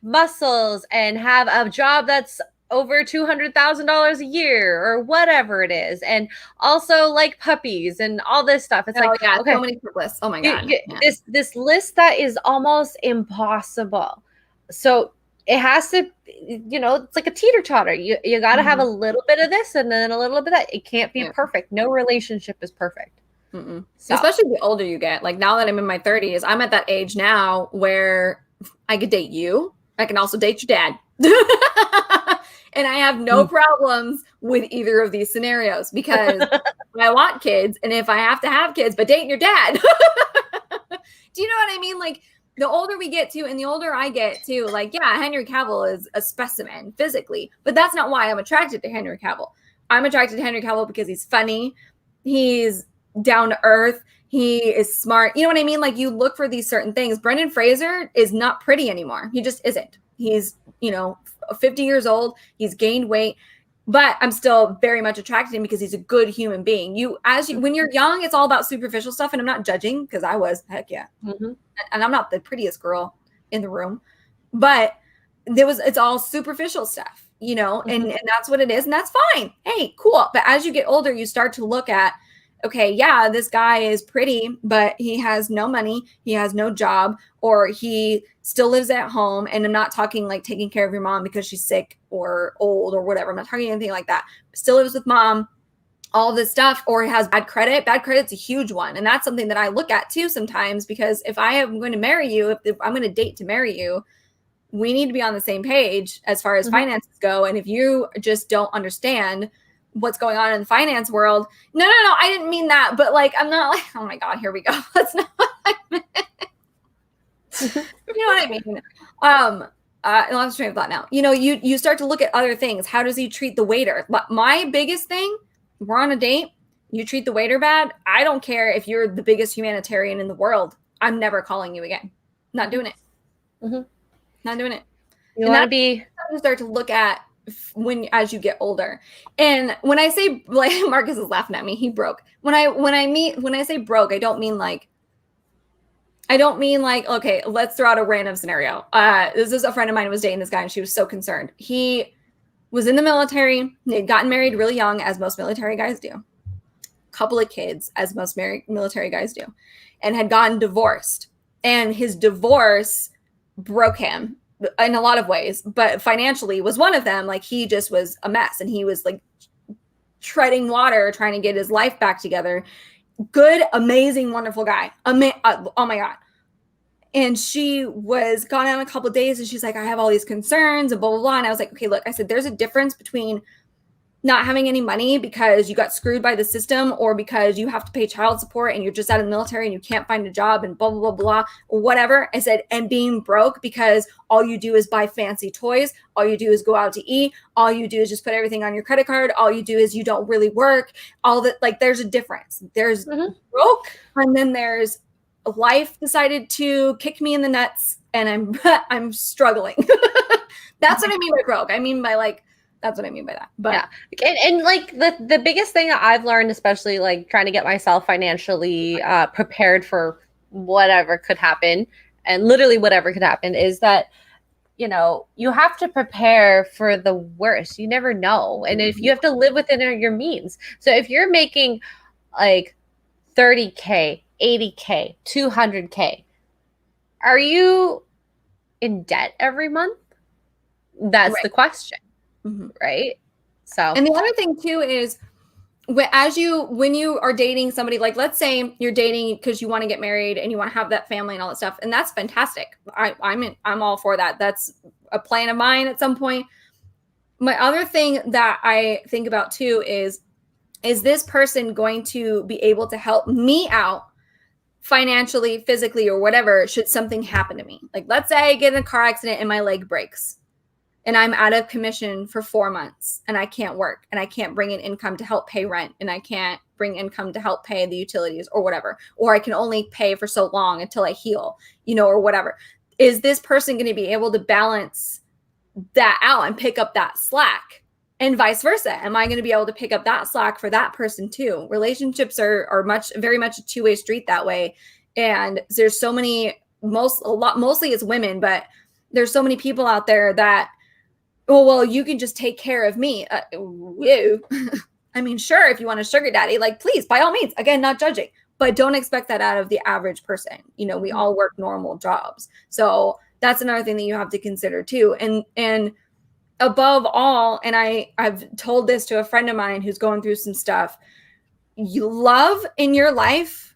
muscles and have a job that's over $200,000 a year or whatever it is, and also like puppies and all this stuff. It's like, yeah, okay, so many lists. Oh my god, this list that is almost impossible. So it has to, it's like a teeter-totter. You got to have a little bit of this and then a little bit of that. It can't be perfect. No relationship is perfect. So. Especially the older you get. Like now that I'm in my 30s, I'm at that age now where I could date you. I can also date your dad. And I have no problems with either of these scenarios because I want kids. And if I have to have kids, but dating your dad. Do you know what I mean? Like the older we get to and the older I get to, like, yeah, Henry Cavill is a specimen physically, but that's not why I'm attracted to Henry Cavill. I'm attracted to Henry Cavill because he's funny. He's down to earth. He is smart. You know what I mean? Like you look for these certain things. Brendan Fraser is not pretty anymore. He just isn't. He's, 50 years old. He's gained weight, but I'm still very much attracted to him because he's a good human being. When you're young, it's all about superficial stuff. And I'm not judging because I was, heck yeah. And I'm not the prettiest girl in the room, but it's all superficial stuff, and that's what it is. And that's fine. Hey, cool. But as you get older, you start to look at, okay, yeah, this guy is pretty, but he has no money, he has no job, or he still lives at home. And I'm not talking like taking care of your mom because she's sick or old or whatever. I'm not talking anything like that. Still lives with mom, all this stuff, or has bad credit. Bad credit's a huge one. And that's something that I look at too sometimes, because if I am going to marry you, if I'm going to date to marry you, we need to be on the same page as far as finances go. And if you just don't understand what's going on in the finance world, no, I didn't mean that. But like, I'm not like, oh my God, here we go. That's not what I meant. You know what I mean? I lost train of thought now. You start to look at other things. How does he treat the waiter? My biggest thing, we're on a date, you treat the waiter bad, I don't care if you're the biggest humanitarian in the world. I'm never calling you again. Not doing it. Not doing it. You want to be start to look at as you get older. And when I say, like, Marcus is laughing at me, he broke. When I say broke, I don't mean like, okay, let's throw out a random scenario. This is a friend of mine who was dating this guy and she was so concerned. He was in the military. He had gotten married really young, as most military guys do. Couple of kids, as most military guys do, and had gotten divorced. And his divorce broke him in a lot of ways, but financially was one of them. Like he just was a mess and he was like treading water, trying to get his life back together. Good, amazing, wonderful guy. Oh my God. And she was gone out a couple of days and she's like, I have all these concerns and blah, blah, blah. And I was like, okay, look, I said, there's a difference between not having any money because you got screwed by the system or because you have to pay child support and you're just out of the military and you can't find a job and blah, blah, blah, blah, or whatever. I said, and being broke because all you do is buy fancy toys. All you do is go out to eat. All you do is just put everything on your credit card. All you do is you don't really work. All that, like, there's a difference. There's broke, and then there's life decided to kick me in the nuts and I'm struggling. That's what I mean by broke. I mean by like, that's what I mean by that. But yeah. And like the biggest thing that I've learned, especially like trying to get myself financially prepared for whatever could happen, and literally whatever could happen, is that, you have to prepare for the worst. You never know. And if you have to live within your means. So if you're making like 30K, 80K, 200K, are you in debt every month? That's the question. Right. So, and the other thing too is when you are dating somebody, like let's say you're dating because you want to get married and you want to have that family and all that stuff, and that's fantastic. I'm all for that. That's a plan of mine at some point. My other thing that I think about too is this person going to be able to help me out financially, physically, or whatever should something happen to me? Like let's say I get in a car accident and my leg breaks. And I'm out of commission for 4 months and I can't work and I can't bring in income to help pay rent and I can't bring income to help pay the utilities or whatever. Or I can only pay for so long until I heal, or whatever. Is this person going to be able to balance that out and pick up that slack? And vice versa. Am I going to be able to pick up that slack for that person too? Relationships are very much a two-way street that way. And there's so many, mostly it's women, but there's so many people out there that, oh, well, you can just take care of me. I mean, sure, if you want a sugar daddy, like, please, by all means, again, not judging, but don't expect that out of the average person. We all work normal jobs. So That's another thing that you have to consider too. And above all, and I've told this to a friend of mine who's going through some stuff, you love in your life,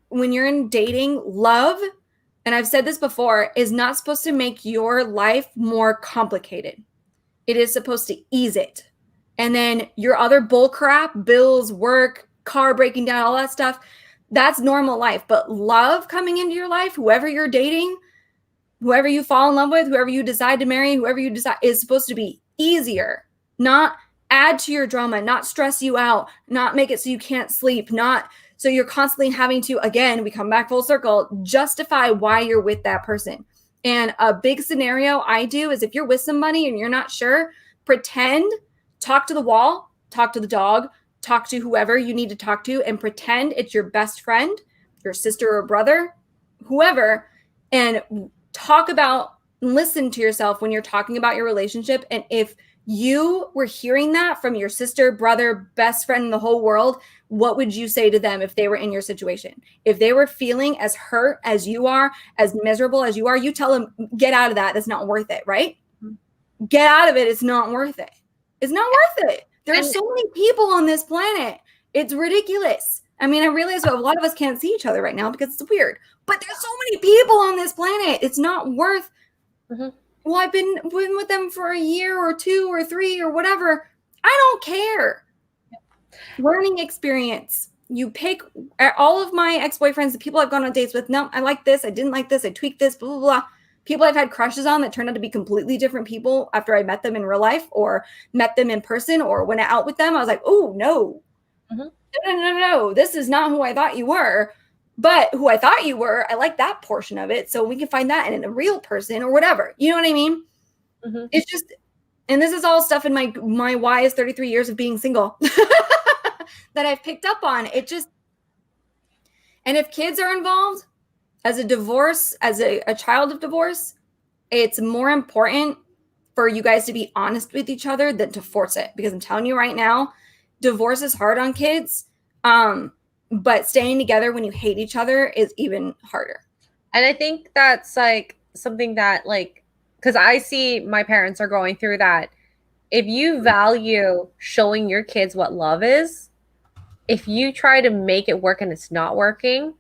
when you're in dating, love, and I've said this before, is not supposed to make your life more complicated. It is supposed to ease it. And then your other bull crap, bills, work, car breaking down, all that stuff, that's normal life. But love coming into your life, whoever you're dating, whoever you fall in love with, whoever you decide to marry, whoever you decide, is supposed to be easier, not add to your drama, not stress you out, not make it so you can't sleep, not so you're constantly having to, again, we come back full circle, justify why you're with that person. And a big scenario I do is if you're with somebody and you're not sure, pretend, talk to the wall, talk to the dog, talk to whoever you need to talk to, and pretend it's your best friend, your sister or brother, whoever, and talk about, listen to yourself when you're talking about your relationship. And if you were hearing that from your sister, brother, best friend in the whole world, what would you say to them if they were in your situation? If they were feeling as hurt as you are, as miserable as you are, you tell them, get out of that. That's not worth it, right? Get out of it. It's not worth it. It's not worth it. There's so many people on this planet. It's ridiculous. I mean, I realize a lot of us can't see each other right now because it's weird, but there's so many people on this planet. It's not worth, well, I've been with them for a year or 2 or 3 or whatever. I don't care. Learning experience. You pick all of my ex-boyfriends, the people I've gone on dates with. No, I like this. I didn't like this. I tweaked this, blah, blah, blah. People I've had crushes on that turned out to be completely different people after I met them in real life or met them in person or went out with them. I was like, oh, no. No. This is not who I thought you were. But who I thought you were, I like that portion of it. So we can find that in a real person or whatever. You know what I mean? It's just, and this is all stuff in my wise 33 years of being single that I've picked up on. It just, and if kids are involved, as a divorce, as a child of divorce, it's more important for you guys to be honest with each other than to force it. Because I'm telling you right now, divorce is hard on kids. But staying together when you hate each other is even harder. And I think that's like something that, like, because I see my parents are going through that. If you value showing your kids what love is, if you try to make it work and it's not working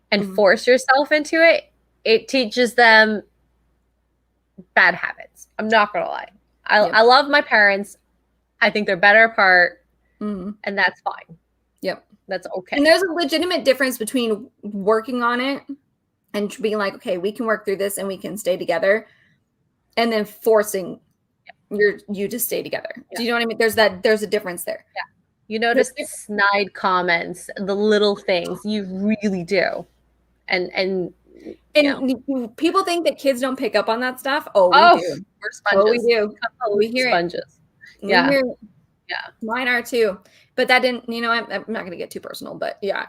and force yourself into it, it teaches them bad habits. I'm not going to lie. I love my parents. I think they're better apart, and that's fine. Yep. That's okay. And there's a legitimate difference between working on it and being like, okay, we can work through this and we can stay together, and then forcing you to stay together. Do you know what I mean? There's a difference there. Yeah. You notice the snide comments, the little things. You really do. And people think that kids don't pick up on that stuff. Oh, we do. We're sponges. Oh, we do. We hear sponges. It. Yeah. Yeah. Mine are too. But that didn't, I'm not going to get too personal, but yeah,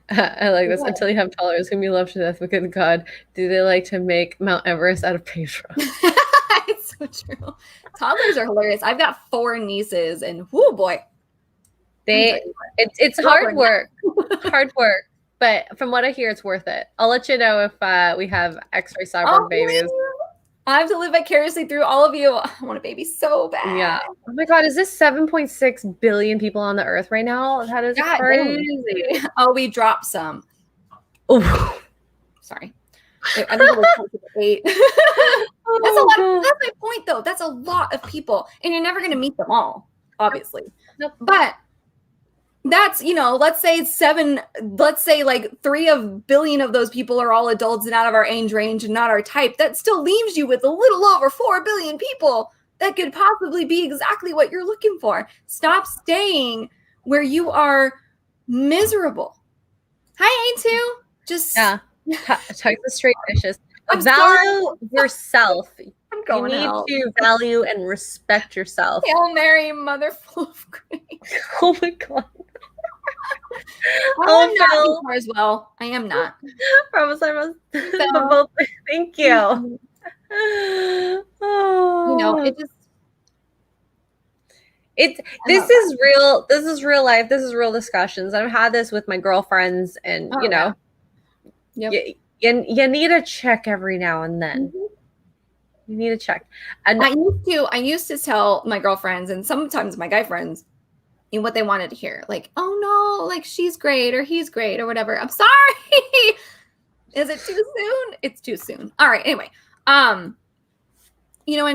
I like this. Until you have toddlers whom you love to death, because God, do they like to make Mount Everest out of paper? It's so true. Toddlers are hilarious. I've got 4 nieces, and whoo boy, it's hard work, hard work. But from what I hear, it's worth it. I'll let you know if we have X-ray cyborg babies. I have to live vicariously through all of you. I want a baby so bad. Yeah. Oh my God, is this 7.6 billion people on the earth right now? That is crazy. Oh, we dropped some. Oh, sorry. I think it was close to 8. That's a lot. That's my point, though. That's a lot of people, and you're never going to meet them all, obviously. Nope. But that's, let's say like 3 billion of those people are all adults and out of our age range and not our type. That still leaves you with a little over 4 billion people that could possibly be exactly what you're looking for. Stop staying where you are miserable. Hi, A2. Just Tuggs and Xray Vicious. Value yourself. I'm going You need to value and respect yourself. Hail Mary, mother full of grace. Oh my God. I'm not as well. I am not. Promise I must. So, thank you. This is real. This is real life. This is real discussions. I've had this with my girlfriends, and You need to check every now and then. Mm-hmm. You need to check. And I used to tell my girlfriends and sometimes my guy friends what they wanted to hear. Like, oh no, like she's great or he's great or whatever. I'm sorry. Is it too soon? It's too soon. All right. Anyway, and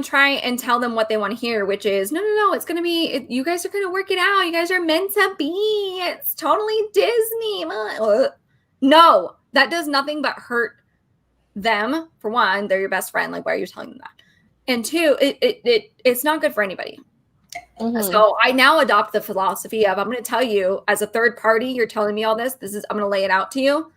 try and tell them what they want to hear, which is no, it's going to be, you guys are going to work it out. You guys are meant to be. It's totally Disney. No, that does nothing but hurt them. For one, they're your best friend. Like, why are you telling them that? And two, it's not good for anybody. Mm-hmm. So I now adopt the philosophy of, I'm going to tell you as a third party, you're telling me all this. I'm going to lay it out to you.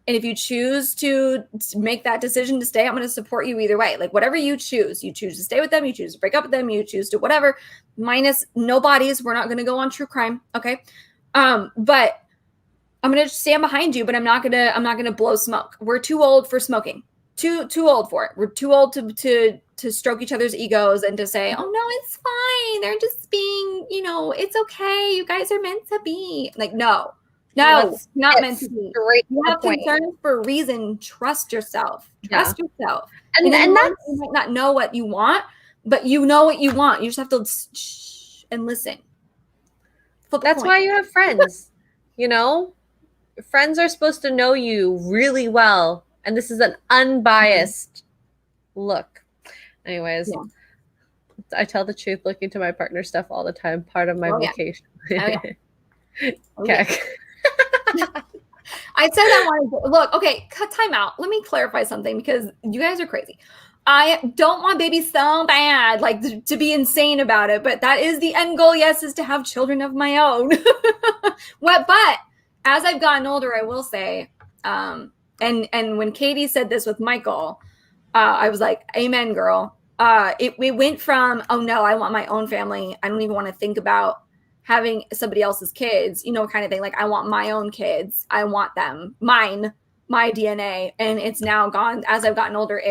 And if you choose to make that decision to stay, I'm going to support you either way. Like whatever you choose to stay with them, you choose to break up with them, you choose to whatever, minus no bodies. We're not going to go on true crime. Okay. But I'm going to stand behind you, but I'm not going to blow smoke. We're too old for smoking. Too old for it. We're too old to stroke each other's egos and to say, oh no, it's fine. They're just being, it's okay. You guys are meant to be. Like, no, not meant to be. You have concerns for a reason. Trust yourself. Trust yourself. And that's, you might not know what you want, but you know what you want. You just have to shh and listen. That's why you have friends. Friends are supposed to know you really well. And this is an unbiased look. Anyways, I tell the truth looking to my partner stuff all the time. Part of my vacation. Okay. I said I wanted to look. Okay, cut time out. Let me clarify something because you guys are crazy. I don't want babies so bad, like to be insane about it. But that is the end goal. Yes, is to have children of my own. But as I've gotten older, I will say, and when Katie said this with Michael, I was like, amen, girl. We went from, oh no, I want my own family. I don't even want to think about having somebody else's kids, kind of thing. Like I want my own kids. I want them, my DNA. And it's now gone. As I've gotten older,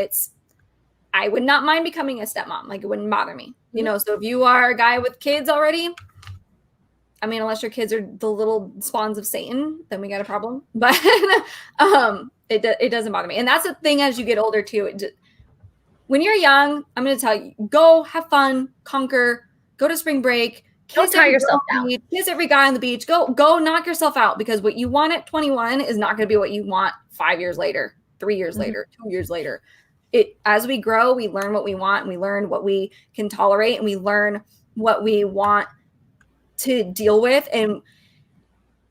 I would not mind becoming a stepmom. Like it wouldn't bother me, So if you are a guy with kids already, I mean, unless your kids are the little spawns of Satan, then we got a problem. But it doesn't bother me. And that's the thing as you get older too. When you're young, I'm going to tell you, go have fun, conquer, go to spring break. Don't tire yourself out. Kiss every guy on the beach. Go knock yourself out because what you want at 21 is not going to be what you want 5 years later, 3 years later, 2 years later. As we grow, we learn what we want and we learn what we can tolerate and we learn what we want to deal with and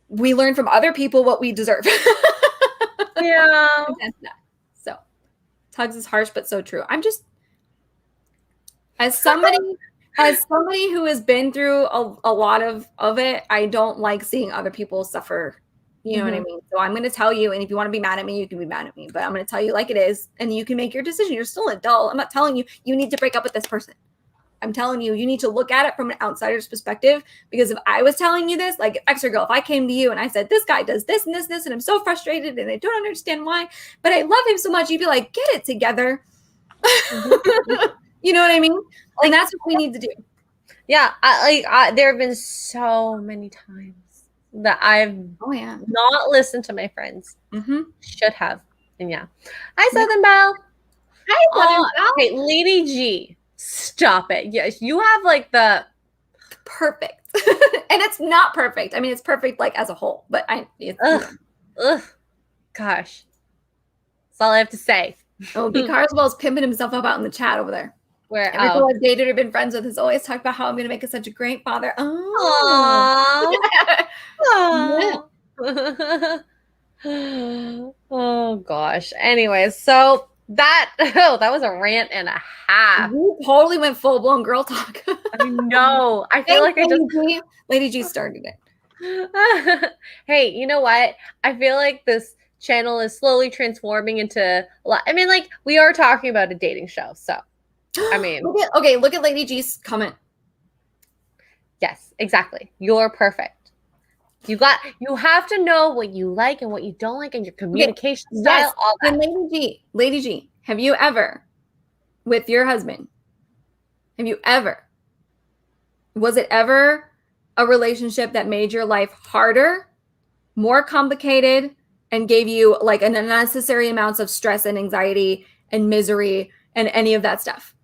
we learn from other people what we deserve. Yeah. So Tuggs is harsh, but so true. I'm just, as somebody who has been through a lot of it, I don't like seeing other people suffer. You know what I mean? So I'm going to tell you, and if you want to be mad at me, you can be mad at me, but I'm going to tell you like it is, and you can make your decision. You're still an adult. I'm not telling you need to break up with this person. I'm telling you need to look at it from an outsider's perspective, because if I was telling you this, like Xray Girl, if I came to you and I said, this guy does this and this, and I'm so frustrated and I don't understand why, but I love him so much, you'd be like, get it together. You know what I mean? And that's what we need to do. Yeah. There have been so many times that I've not listened to my friends. Should have. And hi, Southern Belle. Hi, Southern Belle. Okay, Lady G. Stop it. Yes, you have like the perfect. And it's not perfect. I mean, it's perfect like as a whole, but gosh. That's all I have to say. Oh, B. Carswell's pimping himself up out in the chat over there. Where every girl I've dated or been friends with has always talked about how I'm going to make such a great father. Oh. Oh gosh. Anyways, so that was a rant and a half. You totally went full blown girl talk. I know. I feel like Lady G started it. Hey, you know what? I feel like this channel is slowly transforming into a lot. I mean, like we are talking about a dating show, so I mean, look at Lady G's comment. Yes, exactly. You're perfect. You have to know what you like and what you don't like and your communication style. Yes. All that. And Lady G, have you ever, with your husband, was it ever a relationship that made your life harder, more complicated, and gave you like an unnecessary amounts of stress and anxiety and misery and any of that stuff?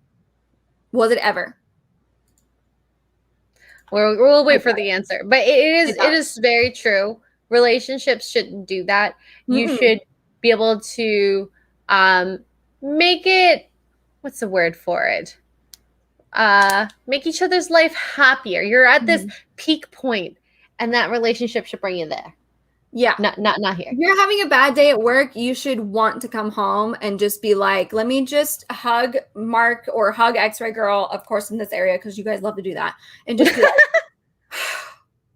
Was it ever? We'll wait for the answer. But it is very true. Relationships shouldn't do that. You should be able to make it, what's the word for it? Make each other's life happier. You're at this peak point, and that relationship should bring you there. Yeah. Not here. If you're having a bad day at work, you should want to come home and just be like, let me just hug Mark or hug Xray Girl, of course, in this area, because you guys love to do that. And just be like,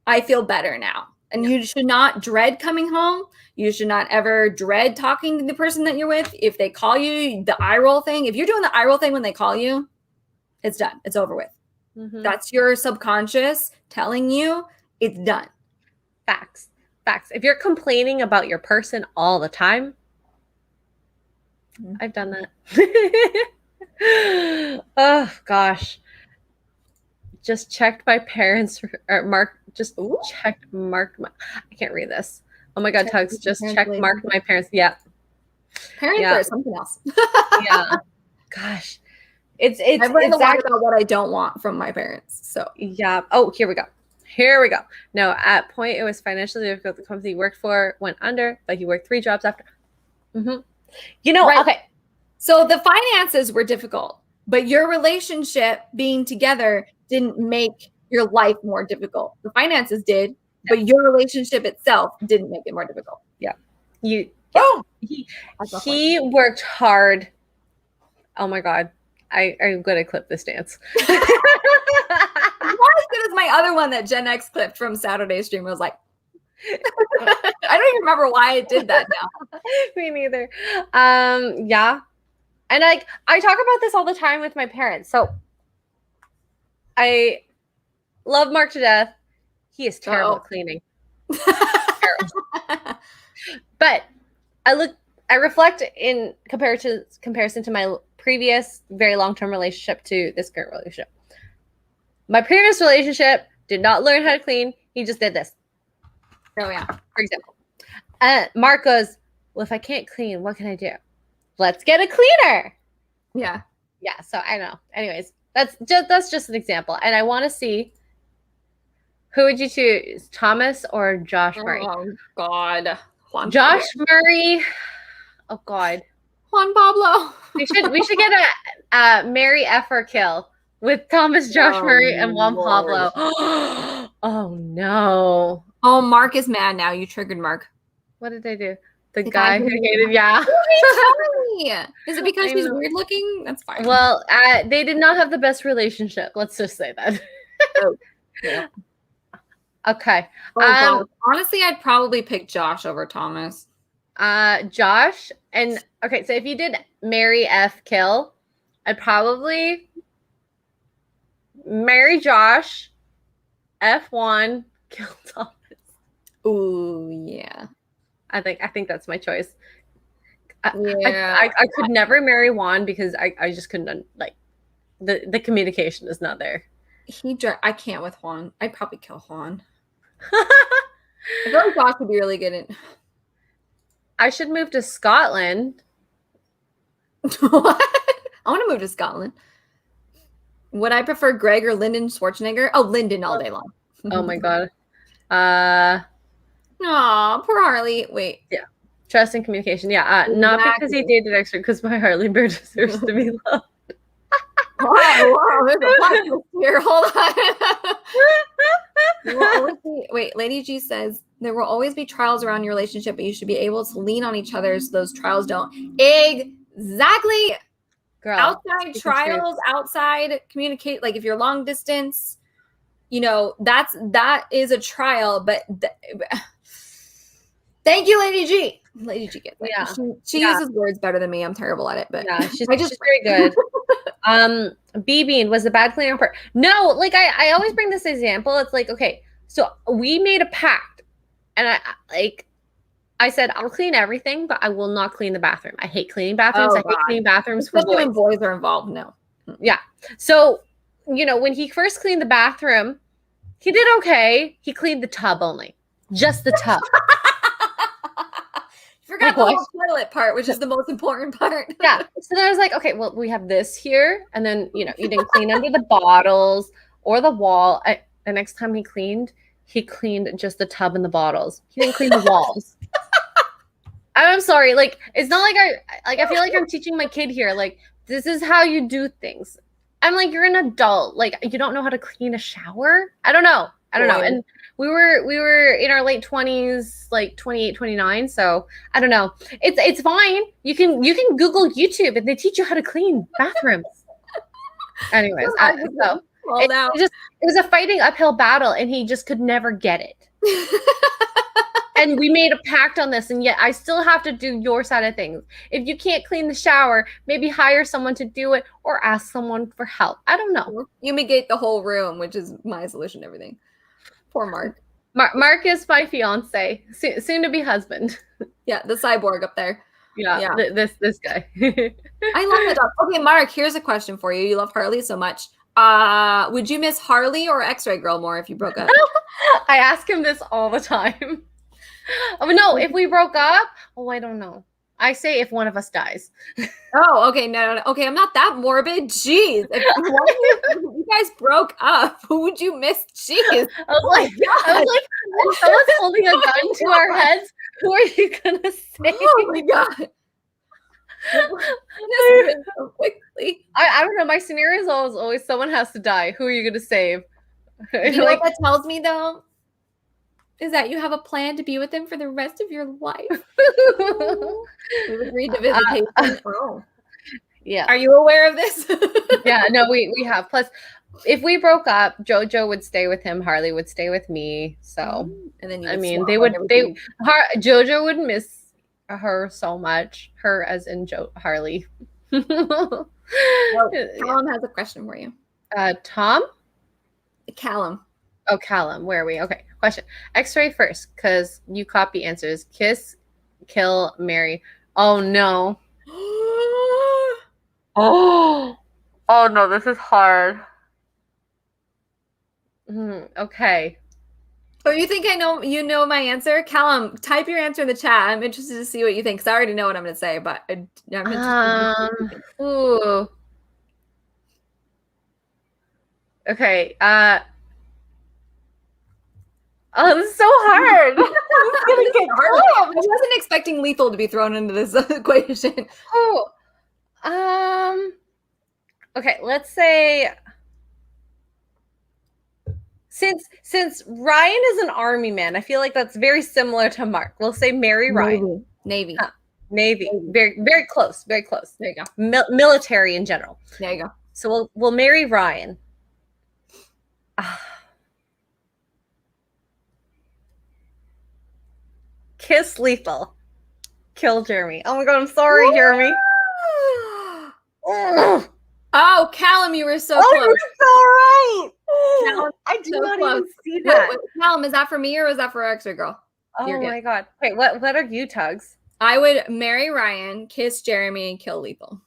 I feel better now. And you should not dread coming home. You should not ever dread talking to the person that you're with. If they call you, the eye roll thing, if you're doing the eye roll thing when they call you, it's done. It's over with. That's your subconscious telling you it's done. Facts. If you're complaining about your person all the time, I've done that. Oh gosh. Just checked my parents or Mark. Just checked marked my. I can't read this. Oh my God, Tuggs. Just checked marked my parents. Yeah. Parents are something else. Yeah. Gosh. It's I've learned a lot about what I don't want from my parents. So yeah. Oh, here we go. No, at point it was financially difficult. The company he worked for went under, but he worked 3 jobs after. You know, okay. So the finances were difficult, but your relationship being together didn't make your life more difficult. The finances did, but your relationship itself didn't make it more difficult. Yeah. He worked hard. Oh my God. I'm going to clip this dance. Not as good as my other one that Gen X clipped from Saturday's stream. I was like, I don't even remember why I did that now. Me neither. Yeah. And I talk about this all the time with my parents. So I love Mark to death. He is terrible at cleaning. Terrible. But I reflect in comparison to my previous very long-term relationship to this current relationship. My previous relationship did not learn how to clean. He just did this. Oh yeah. For example. Mark goes, well, if I can't clean, what can I do? Let's get a cleaner. Yeah. Yeah. So I know. Anyways, that's just an example. And I want to see, who would you choose? Thomas or Josh Murray? Oh God. Josh Murray. Oh God. Juan Pablo. we should get a marry Ep4 kill with Thomas, Josh Murray, and Juan Pablo. Oh no. Oh, Mark is mad now. You triggered Mark. What did they do? The guy who hated, yeah. Is it because he's weird looking? That's fine. Well, they did not have the best relationship. Let's just say that. Yeah. Okay. Honestly, I'd probably pick Josh over Thomas. Josh, and okay, so if you did marry F kill, I'd probably marry Josh, F1, kill Thomas. Ooh, yeah. I think that's my choice. I could never marry Juan because I just couldn't, like, the communication is not there. I can't with Juan. I'd probably kill Juan. I feel like Josh would be really good at. I should move to Scotland. What? I want to move to Scotland. Would I prefer Greg or Lyndon Schwarzenegger? Oh, Lyndon all day long. Oh my God. Aw, poor Harley. Wait. Yeah. Trust and communication. Yeah. Not because he dated extra, because my Harley Bear deserves to be loved. Whoa, there's a plot twist here. Hold on. Wait, Lady G says there will always be trials around your relationship, but you should be able to lean on each other so those trials don't. Exactly. Girl, outside trials, outside communicate. Like if you're long distance, that is a trial. But thank you, Lady G. Lady G gets it. Yeah. She uses words better than me. I'm terrible at it, but yeah, she's very good. B-Bean was a bad cleaner part. No, like I always bring this example. It's like, okay, so we made a pact, and I said I'll clean everything, but I will not clean the bathroom. I hate cleaning bathrooms. I hate cleaning bathrooms for boys. When boys are involved, no. Yeah. So, when he first cleaned the bathroom, he did okay. He cleaned the tub only. Just the tub. forgot the whole toilet part, which is the most important part. Yeah. So then I was like, okay, well, we have this here. And then, you didn't clean under the bottles or the wall. The next time he cleaned just the tub and the bottles. He didn't clean the walls. I'm sorry. Like, it's not like I feel like I'm teaching my kid here. Like, this is how you do things. I'm like, you're an adult. Like, you don't know how to clean a shower? I don't know. And we were in our late 20s, like 28, 29. So I don't know. It's fine. You can Google YouTube and they teach you how to clean bathrooms. Anyways, so it was a fighting uphill battle and he just could never get it. And we made a pact on this, and yet I still have to do your side of things. If you can't clean the shower, maybe hire someone to do it or ask someone for help. I don't know. Fumigate the whole room, which is my solution to everything. Poor Mark. Mark is my fiance, soon to be husband. Yeah, the cyborg up there. Yeah. This guy. I love the dog. Okay, Mark, here's a question for you. You love Harley so much. Would you miss Harley or Xray Girl more if you broke up? I ask him this all the time. Oh, no, if we broke up, I don't know. I say if one of us dies. Oh, okay. No. Okay, I'm not that morbid. Jeez. If you guys broke up, who would you miss? Jeez. I was like, if someone's holding a gun to our heads, who are you going to say? Oh, my God. So quickly. I don't know. My scenario is always someone has to die. Who are you going to save? You know what that tells me, though? Is that you have a plan to be with him for the rest of your life. We've agreed to visitation. Yeah. Are you aware of this? Yeah, no, we have. Plus, if we broke up, JoJo would stay with him, Harley would stay with me. So, and then JoJo would miss her so much. Her as in Harley. Well, Callum has a question for you. Tom? Callum. Oh, Callum. Where are we? Okay. Question. Xray first, because you copy answers. Kiss, kill, marry. Oh, no. Oh no, this is hard. Okay. Oh, you think you know my answer? Callum, type your answer in the chat. I'm interested to see what you think, because I already know what I'm going to say, but I'm interested. Ooh. Okay. Oh, this is so hard. I wasn't expecting lethal to be thrown into this equation. Oh. Okay, let's say since Ryan is an army man, I feel like that's very similar to Mark. We'll say marry Ryan. Navy. Navy. Very, very close. Very close. There you go. Military in general. There you go. So we'll marry Ryan. Kiss lethal. Kill Jeremy. Oh my God, I'm sorry, Jeremy. Oh, Callum, you were so close. You were so right. Callum, I did not even see that. Wait, Callum, is that for me or was that for Xray Girl? Oh my God. Wait, what are you, Tuggs? I would marry Ryan, kiss Jeremy, and kill Lethal.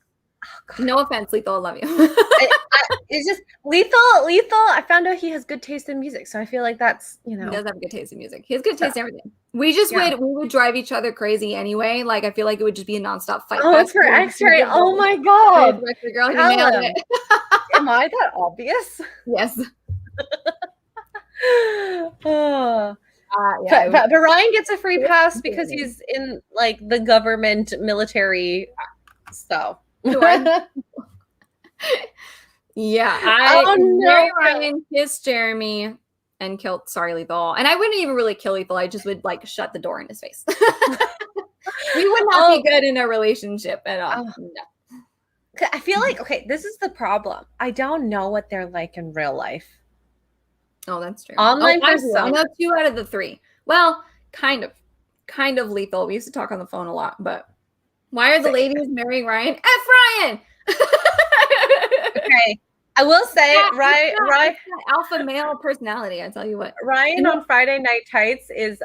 Oh, no offense, Lethal. I love you. It's just Lethal. I found out he has good taste in music, so I feel like that's He does have good taste in music. He has good taste in everything. We would drive each other crazy anyway. Like I feel like it would just be a nonstop fight. Oh, it's for Xray. Oh my God, Girl, you nailed it. Am I that obvious? Yes. Yeah, but Ryan gets a free pass because he's in like the government military. So. Yeah, I marry Ryan, kiss Jeremy, and kill Lethal. And I wouldn't even really kill Lethal. I just would like shut the door in his face. We would not be good in a relationship at all. No. I feel like this is the problem. I don't know what they're like in real life. Oh, that's true. Online I know 2 out of the 3. Well, kind of Lethal. We used to talk on the phone a lot, but why are the ladies marrying Ryan? F Ryan. Okay, I will say, Ryan, alpha male personality. I tell you what, Ryan on Friday Night Tights is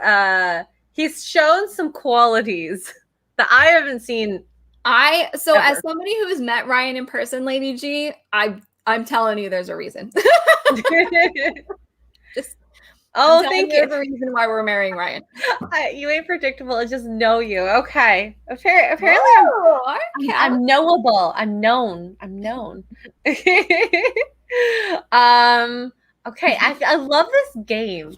he's shown some qualities that I haven't seen. As somebody who has met Ryan in person, Lady G, I'm telling you, there's a reason. Oh, thank you. The reason why we're marrying Ryan. You ain't predictable. I just know you. Okay. Apparently, I'm knowable. I'm known. Okay. I love this game.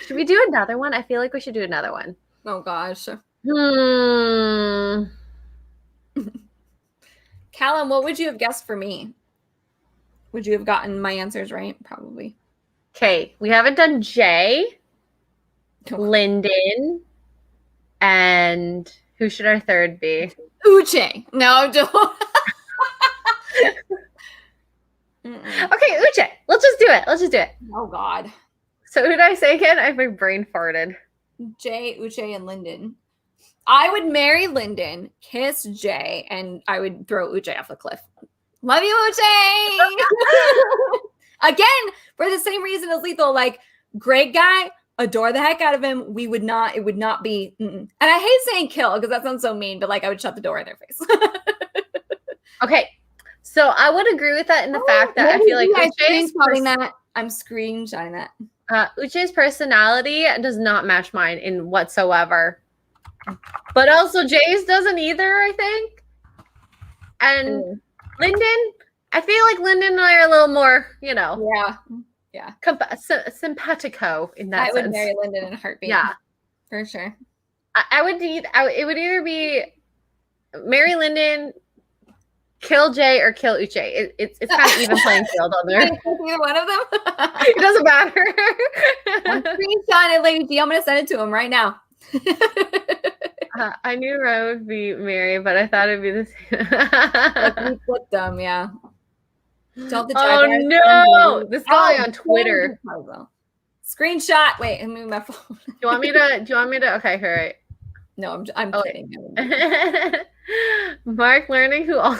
Should we do another one? I feel like we should do another one. Oh gosh. Callum, what would you have guessed for me? Would you have gotten my answers right? Probably. Okay, we haven't done Jay, Lyndon, and who should our third be? Uche. No, don't. Okay, Uche. Let's just do it. Oh God. So who did I say again? I have my brain farted. Jay, Uche, and Lyndon. I would marry Lyndon, kiss Jay, and I would throw Uche off the cliff. Love you, Uche! Again, for the same reason as Lethal, like, great guy, adore the heck out of him. It would not be, And I hate saying kill, because that sounds so mean, but, like, I would shut the door in their face. Okay, so I would agree with that in the fact that I feel like I'm screenshotting that. Uche's personality does not match mine in whatsoever. But also Jay's doesn't either, I think. And Lyndon, I feel like Lyndon and I are a little more, Yeah. Simpatico in that sense. I would marry Lyndon in a heartbeat. Yeah. For sure. It would either be marry Lyndon, kill Jay, or kill Uche. It's kind of even playing field on there. Either one of them? It doesn't matter. I'm screenshotting it, Lady D. I'm going to send it to him right now. I knew Ryan would be Mary, but I thought it'd be the same. We flipped them, yeah. Oh no! This guy on Twitter. Screenshot. Wait, I'm moving my phone. Do you want me to? Okay, all right. No, I'm kidding. Mark learning who all.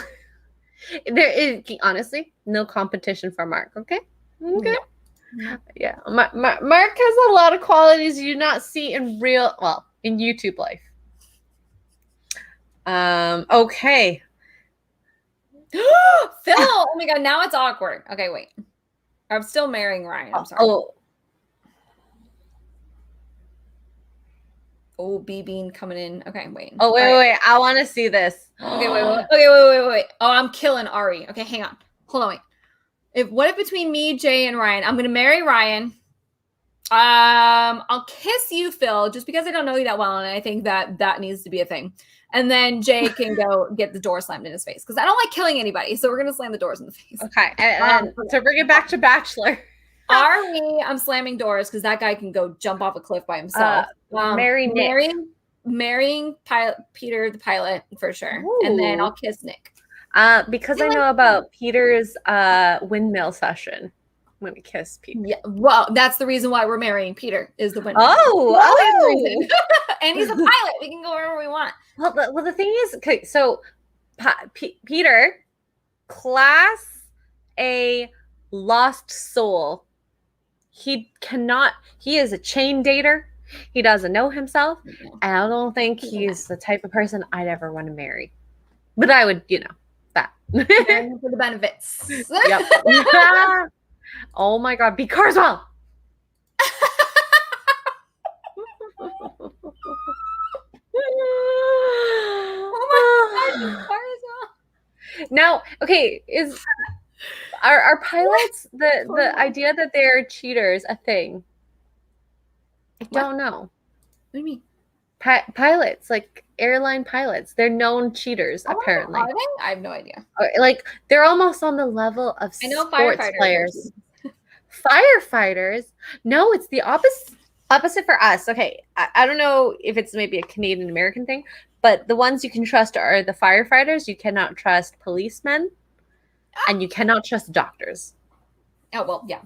There is honestly no competition for Mark. Okay. No. Yeah, Mark has a lot of qualities you do not see in YouTube life. Okay. Phil! Oh my God, now it's awkward. Okay, wait. I'm still marrying Ryan. I'm sorry. Oh, B-Bean coming in. Okay, wait. Oh, wait. I want to see this. Okay, wait. Oh, I'm killing Ari. Okay, hang on. Hold on, wait. What if between me, Jay, and Ryan? I'm going to marry Ryan. I'll kiss you, Phil, just because I don't know you that well, and I think that needs to be a thing. And then Jay can go get the door slammed in his face because I don't like killing anybody, so we're gonna slam the doors in the face. Okay, and to bring it back to Bachelor, I'm slamming doors because that guy can go jump off a cliff by himself. Marrying Peter the pilot for sure. Ooh. And then I'll kiss Nick. Because I know about Peter's windmill session. I'm gonna kiss Peter. Yeah, well, that's the reason why we're marrying Peter. Is the windmill. Oh. And he's a pilot. We can go wherever we want. Well, the thing is, okay, so Peter, class A lost soul. He is a chain dater. He doesn't know himself. And I don't think he's the type of person I'd ever want to marry. But I would, that. For the benefits. Yep. Oh my God, be Carswell. Oh my God, Carswell. Now, okay, are pilots the idea that they're cheaters a thing? I don't know. What do you mean? Pilots, like airline pilots, they're known cheaters apparently. Are they? I have no idea. Like they're almost on the level of sports players. Firefighters? No, it's the opposite for us. Okay, I don't know if it's maybe a Canadian American thing, but the ones you can trust are the firefighters. You cannot trust policemen, and you cannot trust doctors. Oh well, yeah.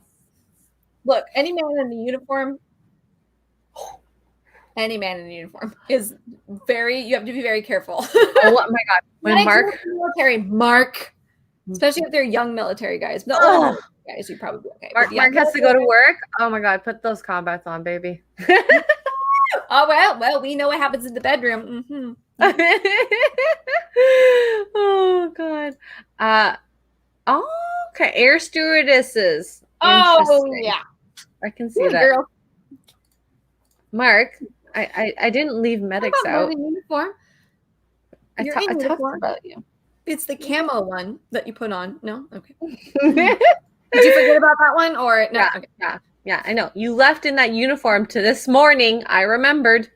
Look, any man in a uniform is you have to be very careful. Oh my God. When Mark, especially if they're young military guys. But guys, you'd probably be okay. Mark has to go to work. Oh my God, put those combats on, baby. Oh well, we know what happens in the bedroom. Mm-hmm. Oh God. Okay, air stewardesses. Oh yeah, I can see that. Girl. Mark, I didn't leave medics out. Uniform. I talked about you. It's the camo one that you put on. No? Okay. Did you forget about that one or no? Yeah, okay. Yeah, I know. You left in that uniform to this morning. I remembered.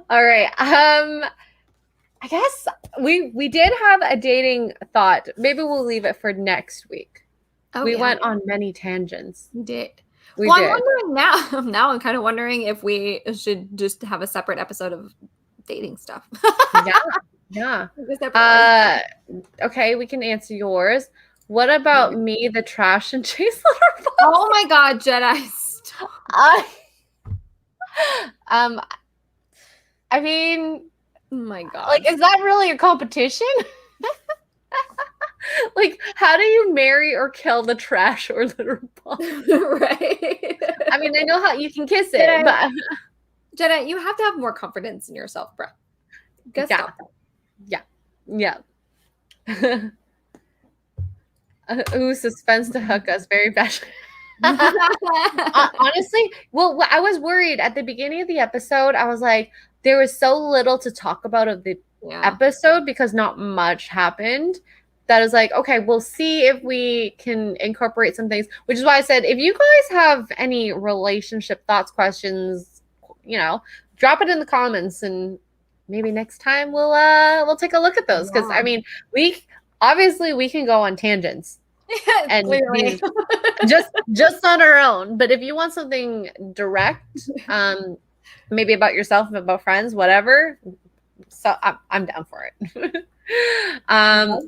All right. I guess we did have a dating thought. Maybe we'll leave it for next week. We went on many tangents. We did. We did. I'm wondering now. Now I'm kind of wondering if we should just have a separate episode of dating stuff. Yeah. Okay, we can answer yours. What about me, the trash and chase litter box? Oh my God, Jedi! I mean, oh my God, like, is that really a competition? Like, how do you marry or kill the trash or litter box? Right. I mean, I know how you can kiss it, but Jedi, you have to have more confidence in yourself, bro. Yeah. Suspense to hook us. Very bad. Honestly, well, I was worried at the beginning of the episode. I was like, there was so little to talk about of the episode because not much happened. That is like, okay, we'll see if we can incorporate some things, which is why I said, if you guys have any relationship thoughts, questions, drop it in the comments and maybe next time we'll take a look at those. Because I mean, we can go on tangents and just on our own. But if you want something direct, maybe about yourself, about friends, whatever, so I'm down for it.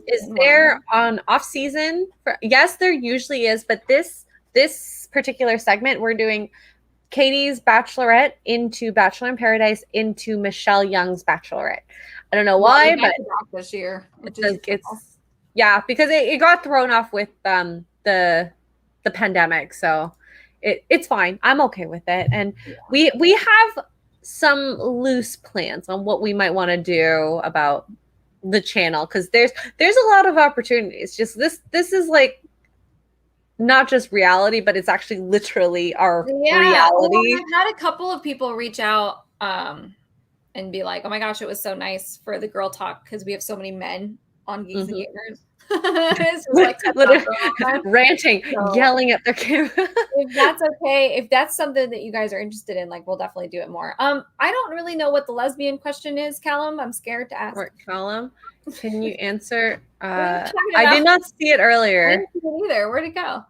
Is there on off season? Yes, there usually is, but this particular segment we're doing Katie's Bachelorette into Bachelor in Paradise into Michelle Young's Bachelorette. I don't know why, but this year because it got thrown off with the pandemic, so it's fine. I'm okay with it, and we have some loose plans on what we might want to do about the channel because there's a lot of opportunities. Just this is like not just reality, but it's actually literally our reality. I've had a couple of people reach out and be like, oh my gosh, it was so nice for the girl talk because we have so many men on Geeks and Gamers. It's like ranting, yelling at their camera. If that's okay, if that's something that you guys are interested in, like we'll definitely do it more. I don't really know what the lesbian question is, Callum. I'm scared to ask. Callum, can you answer? I did not see it earlier. I didn't see it either. Where'd it go?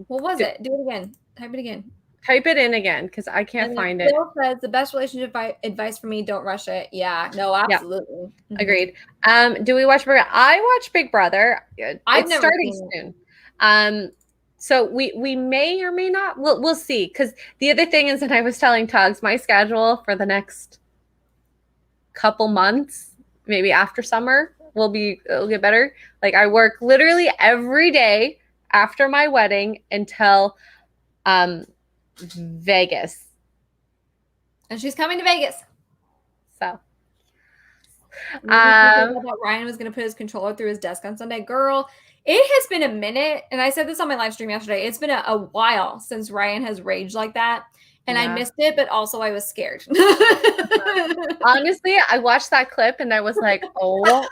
What was it? Do it again. Type it again. Type it in again because I can't find it. Bill says the best relationship advice for me: don't rush it. Yeah, no, absolutely. Yeah. Agreed. Do we watch? I watch Big Brother. It's starting soon. So we may or may not. We'll see. Because the other thing is that I was telling Tuggs my schedule for the next couple months, maybe after summer, it'll get better. Like I work literally every day after my wedding until Vegas. And she's coming to Vegas. So Ryan was going to put his controller through his desk on Sunday. Girl, it has been a minute, and I said this on my live stream yesterday. It's been a while since Ryan has raged like that, and I missed it, but also I was scared. Honestly, I watched that clip and I was like, oh.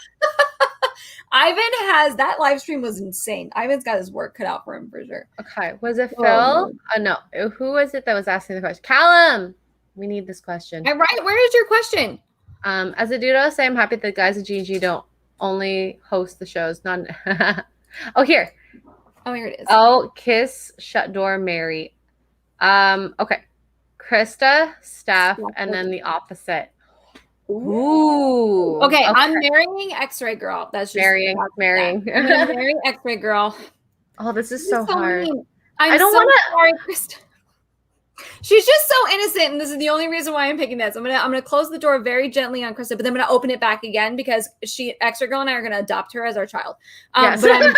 That live stream was insane. Ivan's got his work cut out for him for sure. Okay. Was it Phil? No. Who was it that was asking the question? Callum, we need this question. All right. Where is your question? As a dude, I'll say I'm happy that the guys at GG don't only host the shows. Oh, here. Oh, here it is. Oh, kiss, shut door, marry. Okay. Krista, Steph, and then the opposite. Ooh. Okay, I'm marrying Xray Girl. That's just marrying. I'm marrying Xray Girl. Oh, this is so hard. I don't want to. Sorry, Krista. She's just so innocent, and this is the only reason why I'm picking this. I'm gonna close the door very gently on Krista, but then I'm gonna open it back again because Xray Girl and I are gonna adopt her as our child. Yes. But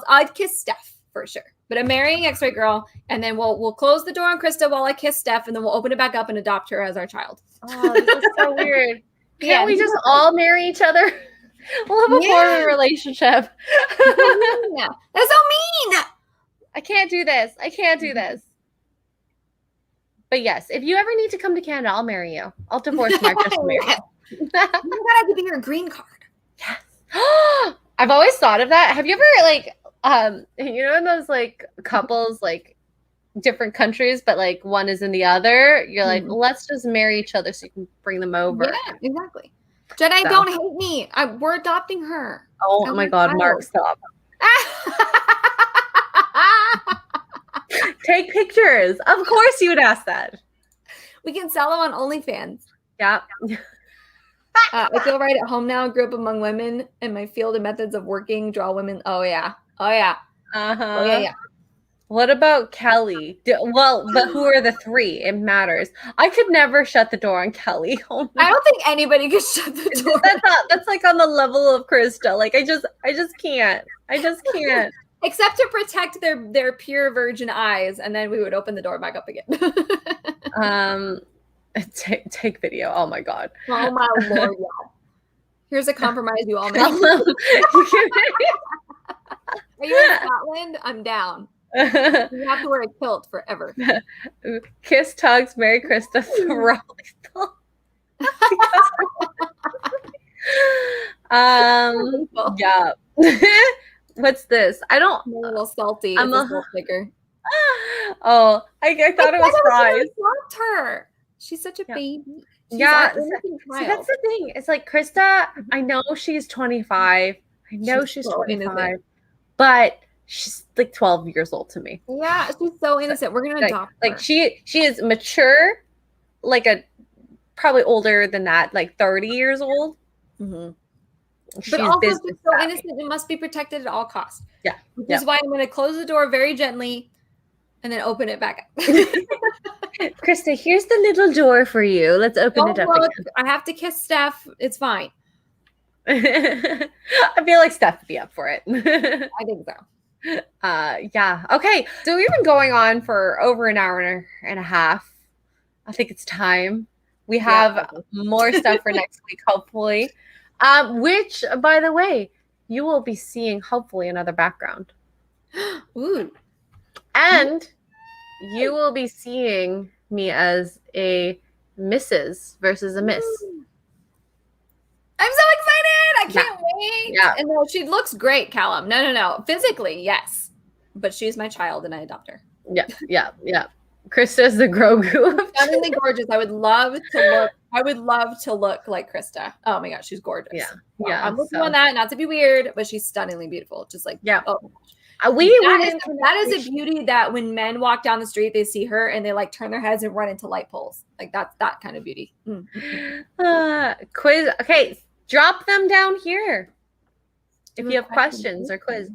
I'd kiss Steph for sure. But I'm marrying Xray Girl, and then we'll close the door on Krista while I kiss Steph, and then we'll open it back up and adopt her as our child. Oh, this is so weird. Can't we just all marry each other? We'll have a formal relationship. That's so mean. I can't do this. I can't do this. But yes, if you ever need to come to Canada, I'll marry you. I'll divorce Mark just to marry you. You gotta give me your green card. Yes. I've always thought of that. Have you ever like you know in those like couples like different countries, but like one is in the other? You're like, let's just marry each other so you can bring them over. Yeah, exactly. Jedi, don't hate me. We're adopting her. Oh my God, Mark, stop. Take pictures. Of course you would ask that. We can sell them on OnlyFans. Yeah. I feel right at home now. Grew up among women, and my field and methods of working draw women. Oh yeah. Oh yeah. Oh yeah. What about Kelly? Well, but who are the three? It matters. I could never shut the door on Kelly. Oh I don't think anybody could shut the door. That's like on the level of Krista. Like I just can't. I just can't. Except to protect their pure virgin eyes, and then we would open the door back up again. Take video. Oh my God. Oh my Lord. Yeah. Here's a compromise you all make. Are you in Scotland? I'm down. You have to wear a kilt forever. Kiss Tuggs, marry Krista, throw yeah. What's this? I'm a little salty. I'm a little thicker. Oh, I thought it was fries. I loved her. She's such a baby. See, that's the thing. It's like Krista, I know she's 25. I know she's 25. Innocent. But she's like 12 years old to me. Yeah, she's so innocent. We're gonna adopt her. Like she is mature, like probably older than that, like 30 years old. Mm-hmm. But also she's so innocent and must be protected at all costs. Yeah. Which is why I'm going to close the door very gently and then open it back up. Krista, here's the little door for you. Let's open it up again. I have to kiss Steph. It's fine. I feel like Steph would be up for it. I think so. Yeah. Okay. So we've been going on for over an hour and a half. I think it's time. We have more stuff for next week, hopefully. Which, by the way, you will be seeing hopefully another background. Ooh. And you will be seeing me as a Mrs. versus a Miss. I'm so excited. I can't wait. Yeah. And no, she looks great, Callum. No. Physically, yes. But she's my child and I adopt her. Yeah. Krista's the Grogu. Stunningly gorgeous. I would love to look like Krista. Oh my gosh, she's gorgeous. Yeah. I'm looking on that, not to be weird, but she's stunningly beautiful. Just like oh my gosh. That is a beauty that when men walk down the street, they see her and they like turn their heads and run into light poles. Like that's that kind of beauty. Quiz. Okay, drop them down here if you have questions or quiz.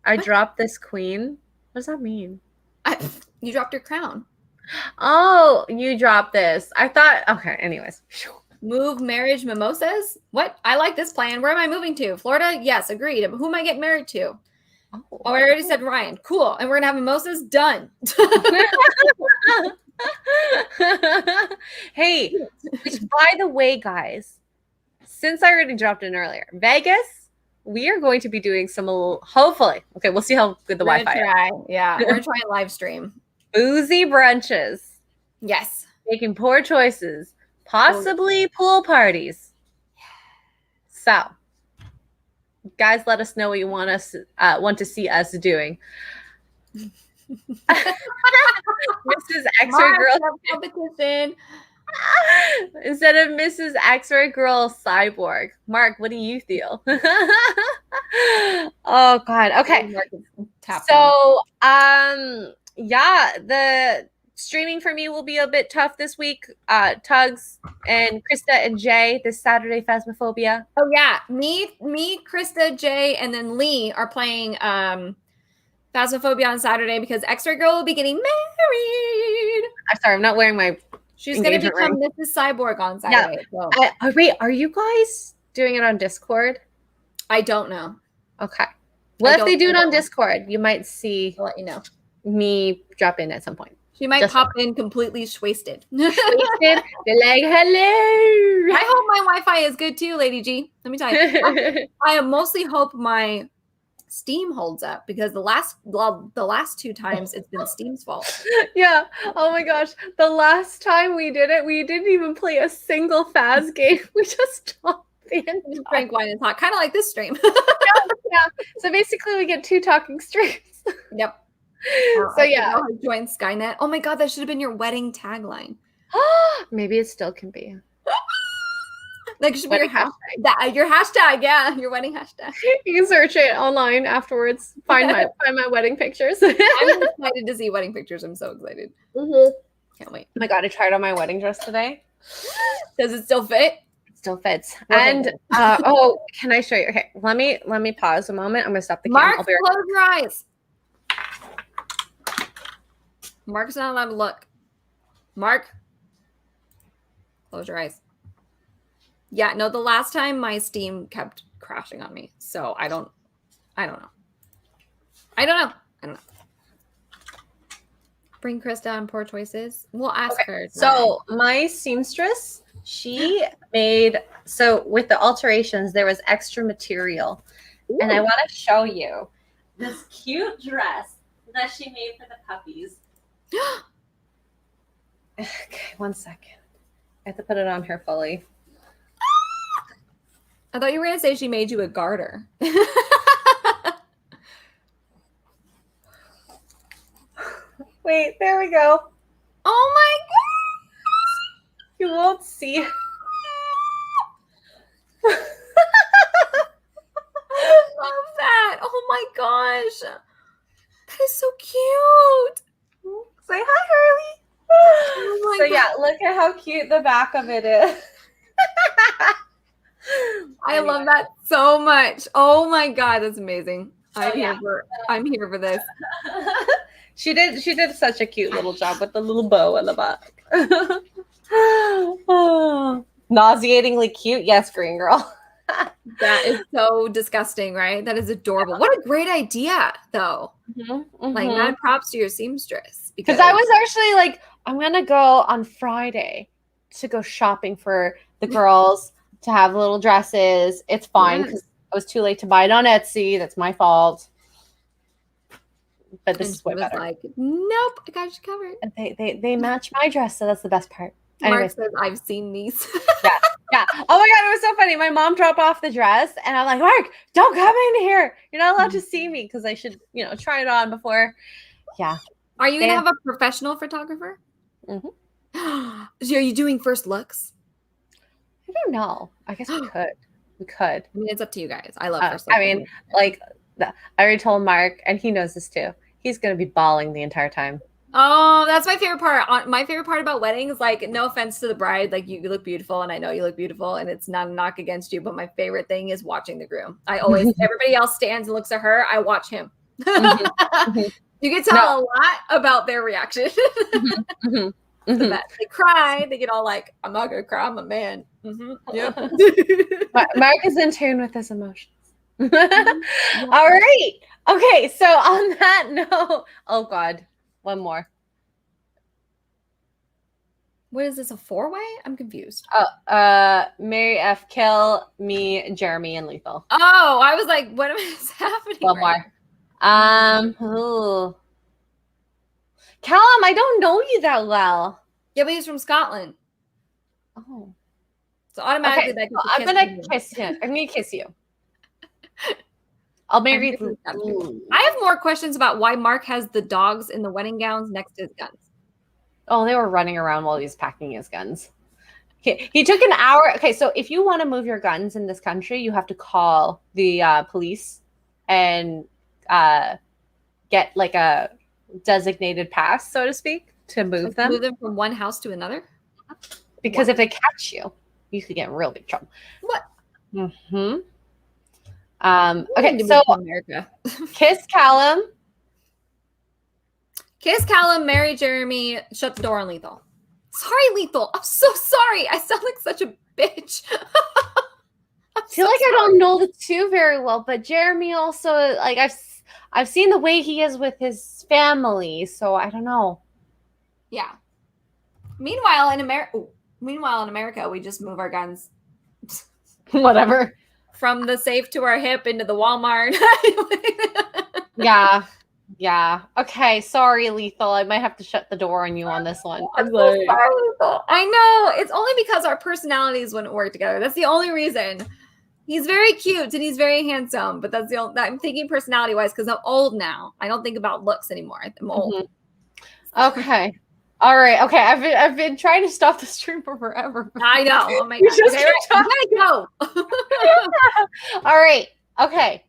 I dropped this queen. What does that mean? You dropped your crown. Oh, you dropped this. I thought. Okay. Anyways. Move, marriage, mimosas. What? I like this plan. Where am I moving to? Florida? Yes, agreed. Who am I getting married to? Oh, I already said Ryan. Cool. And we're gonna have mimosas. Done. Hey, which by the way, guys, since I already dropped in earlier, Vegas, we are going to be doing some hopefully. Okay, we'll see how good the Wi-Fi is. Yeah, we're gonna try and live stream. Boozy brunches. Yes. Making poor choices. Possibly pool parties. So, guys, let us know what you want to see us doing. Mrs. Xray Girl competition. Instead of Mrs. Xray Girl Cyborg. Mark, what do you feel? Oh God. Okay. So the streaming for me will be a bit tough this week. Tuggs and Krista and Jay this Saturday, Phasmophobia. Oh yeah, me, Krista, Jay, and then Lee are playing Phasmophobia on Saturday because Xray Girl will be getting married. I'm sorry, I'm not wearing my. She's going to become Mrs. Cyborg on Saturday. Yeah. So. Wait, are you guys doing it on Discord? I don't know. Okay. Well, if they do it on Discord, you might see. I'll let you know. Me drop in at some point. She might pop in completely wasted. They're like, hello. I hope my Wi-Fi is good too, Lady G. Let me tell you. I mostly hope my Steam holds up, because the last 2 times it's been Steam's fault. Yeah. Oh my gosh. The last time we did it, we didn't even play a single Faz game. We just talked the entire drank wine and talk, kind of like this stream. Yeah. So basically, we get 2 talking streams. Yep. So yeah. Join Skynet. Oh my god, that should have been your wedding tagline. Maybe it still can be. Like, it should be your hashtag. Your hashtag, yeah, your wedding hashtag. You can search it online afterwards. Find my wedding pictures. I'm excited to see wedding pictures. I'm so excited. Can't wait. Oh my god, I tried on my wedding dress today. Does it still fit? It still fits. And oh, can I show you? Okay, let me pause a moment. I'm gonna stop the camera. Mark, close your eyes. Mark's not allowed to look. Mark, close your eyes. Yeah, no, the last time my Steam kept crashing on me. So I don't know. Bring Krista on Poor Choices. We'll ask her. So my seamstress, she made, so with the alterations, there was extra material. Ooh. And I want to show you this cute dress that she made for the puppies. Okay, 1 second. I have to put it on here fully. I thought you were going to say she made you a garter. Wait, there we go. Oh my god! You won't see. I love that. Oh my gosh. That is so cute. Say hi, Harley. Oh so God. Yeah, look at how cute the back of it is. I love that so much. Oh my god, that's amazing. I'm here for this. She did such a cute little job with the little bow in the back. Oh, nauseatingly cute. Yes, green girl. That is so disgusting, right? That is adorable. What a great idea, though. Like, mad props to your seamstress. Because I was actually like, I'm gonna go on Friday to go shopping for the girls to have little dresses. It's fine because I was too late to buy it on Etsy. That's my fault. But this is way better. Like, nope, I got you covered. And they match my dress, so that's the best part. Mark says, I've seen these. Yeah. Oh my god, it was so funny. My mom dropped off the dress, and I'm like, Mark, don't come in here. You're not allowed to see me because I should, try it on before. Yeah. Are you gonna have a professional photographer? So are you doing first looks? I don't know. I guess we could. We could. I mean, it's up to you guys. I love first looks. I mean, like, I already told Mark, and he knows this too. He's gonna be bawling the entire time. Oh, that's my favorite part. My favorite part about weddings, like, no offense to the bride, like, you look beautiful, and I know you look beautiful, and it's not a knock against you, but my favorite thing is watching the groom. I always, everybody else stands and looks at her, I watch him. You can tell a lot about their reaction. They cry, they get all like, I'm not gonna cry, I'm a man. Yeah. Mark is in tune with his emotions. All right. Okay, so on that note, oh god, one more. What is this, a 4-way? I'm confused. Mary F, Kill, me, Jeremy, and Lethal. Oh, I was like, what is happening? One more. Callum, I don't know you that well. Yeah, but he's from Scotland. Oh. So automatically I'm gonna kiss him. I'm gonna kiss you. I'll marry you. I have more questions about why Mark has the dogs in the wedding gowns next to his guns. Oh, they were running around while he was packing his guns. He took an hour. Okay, so if you want to move your guns in this country, you have to call the police and get like a designated pass, so to speak, to move them. Move them from one house to another? Because if they catch you, you could get in real big trouble. What? Okay, so America. Kiss Callum. Kiss Callum, marry Jeremy, shut the door on Lethal. Sorry, Lethal. I'm so sorry. I sound like such a bitch. I feel like I don't know the two very well, but Jeremy also, like, I've seen the way he is with his family, so I don't know. Yeah. Meanwhile, in America, we just move our guns. Whatever. from the safe to our hip into the Walmart. Yeah. Okay. Sorry, Lethal. I might have to shut the door on you on this one. I'm so sorry, Lethal. I know. It's only because our personalities wouldn't work together. That's the only reason. He's very cute and he's very handsome, but that's the only, I'm thinking personality wise because I'm old now. I don't think about looks anymore. I'm old. Okay. All right. Okay. I've been trying to stop the stream for forever. I know. Oh my god. Okay, right. Go. All right. Okay.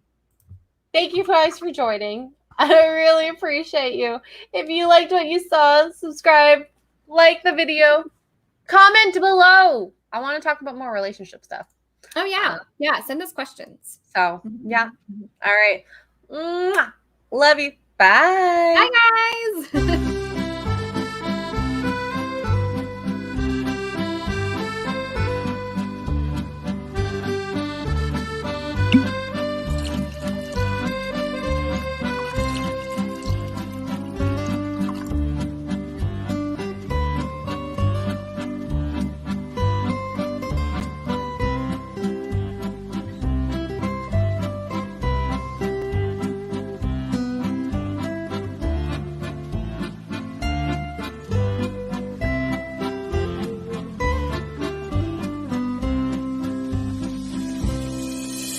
Thank you guys for joining. I really appreciate you. If you liked what you saw, subscribe, like the video, comment below. I want to talk about more relationship stuff. Oh yeah. Yeah. Send us questions. So yeah. All right. Love you. Bye. Bye guys.